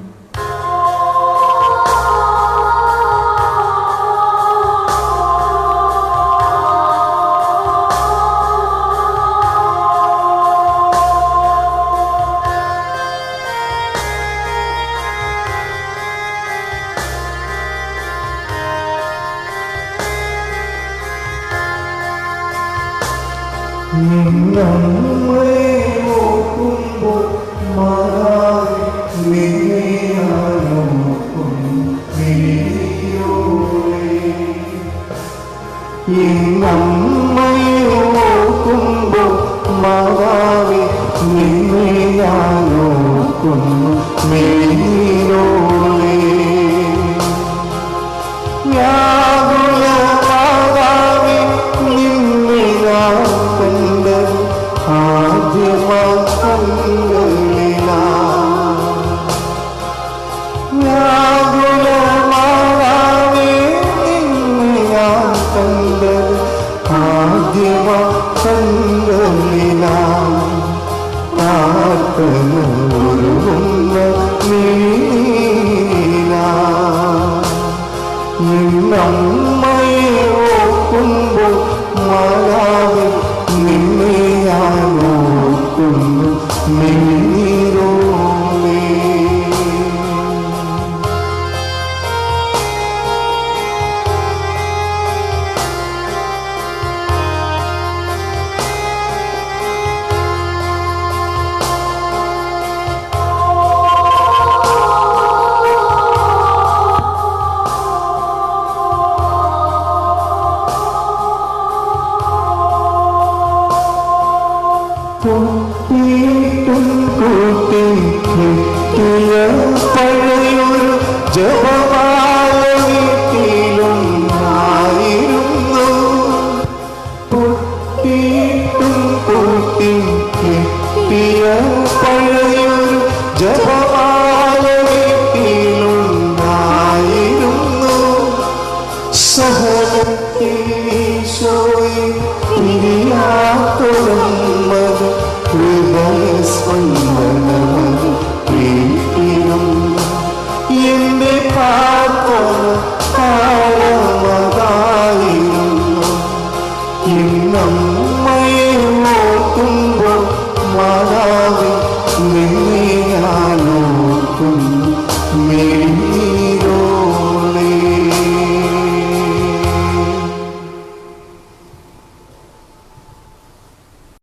Yeah.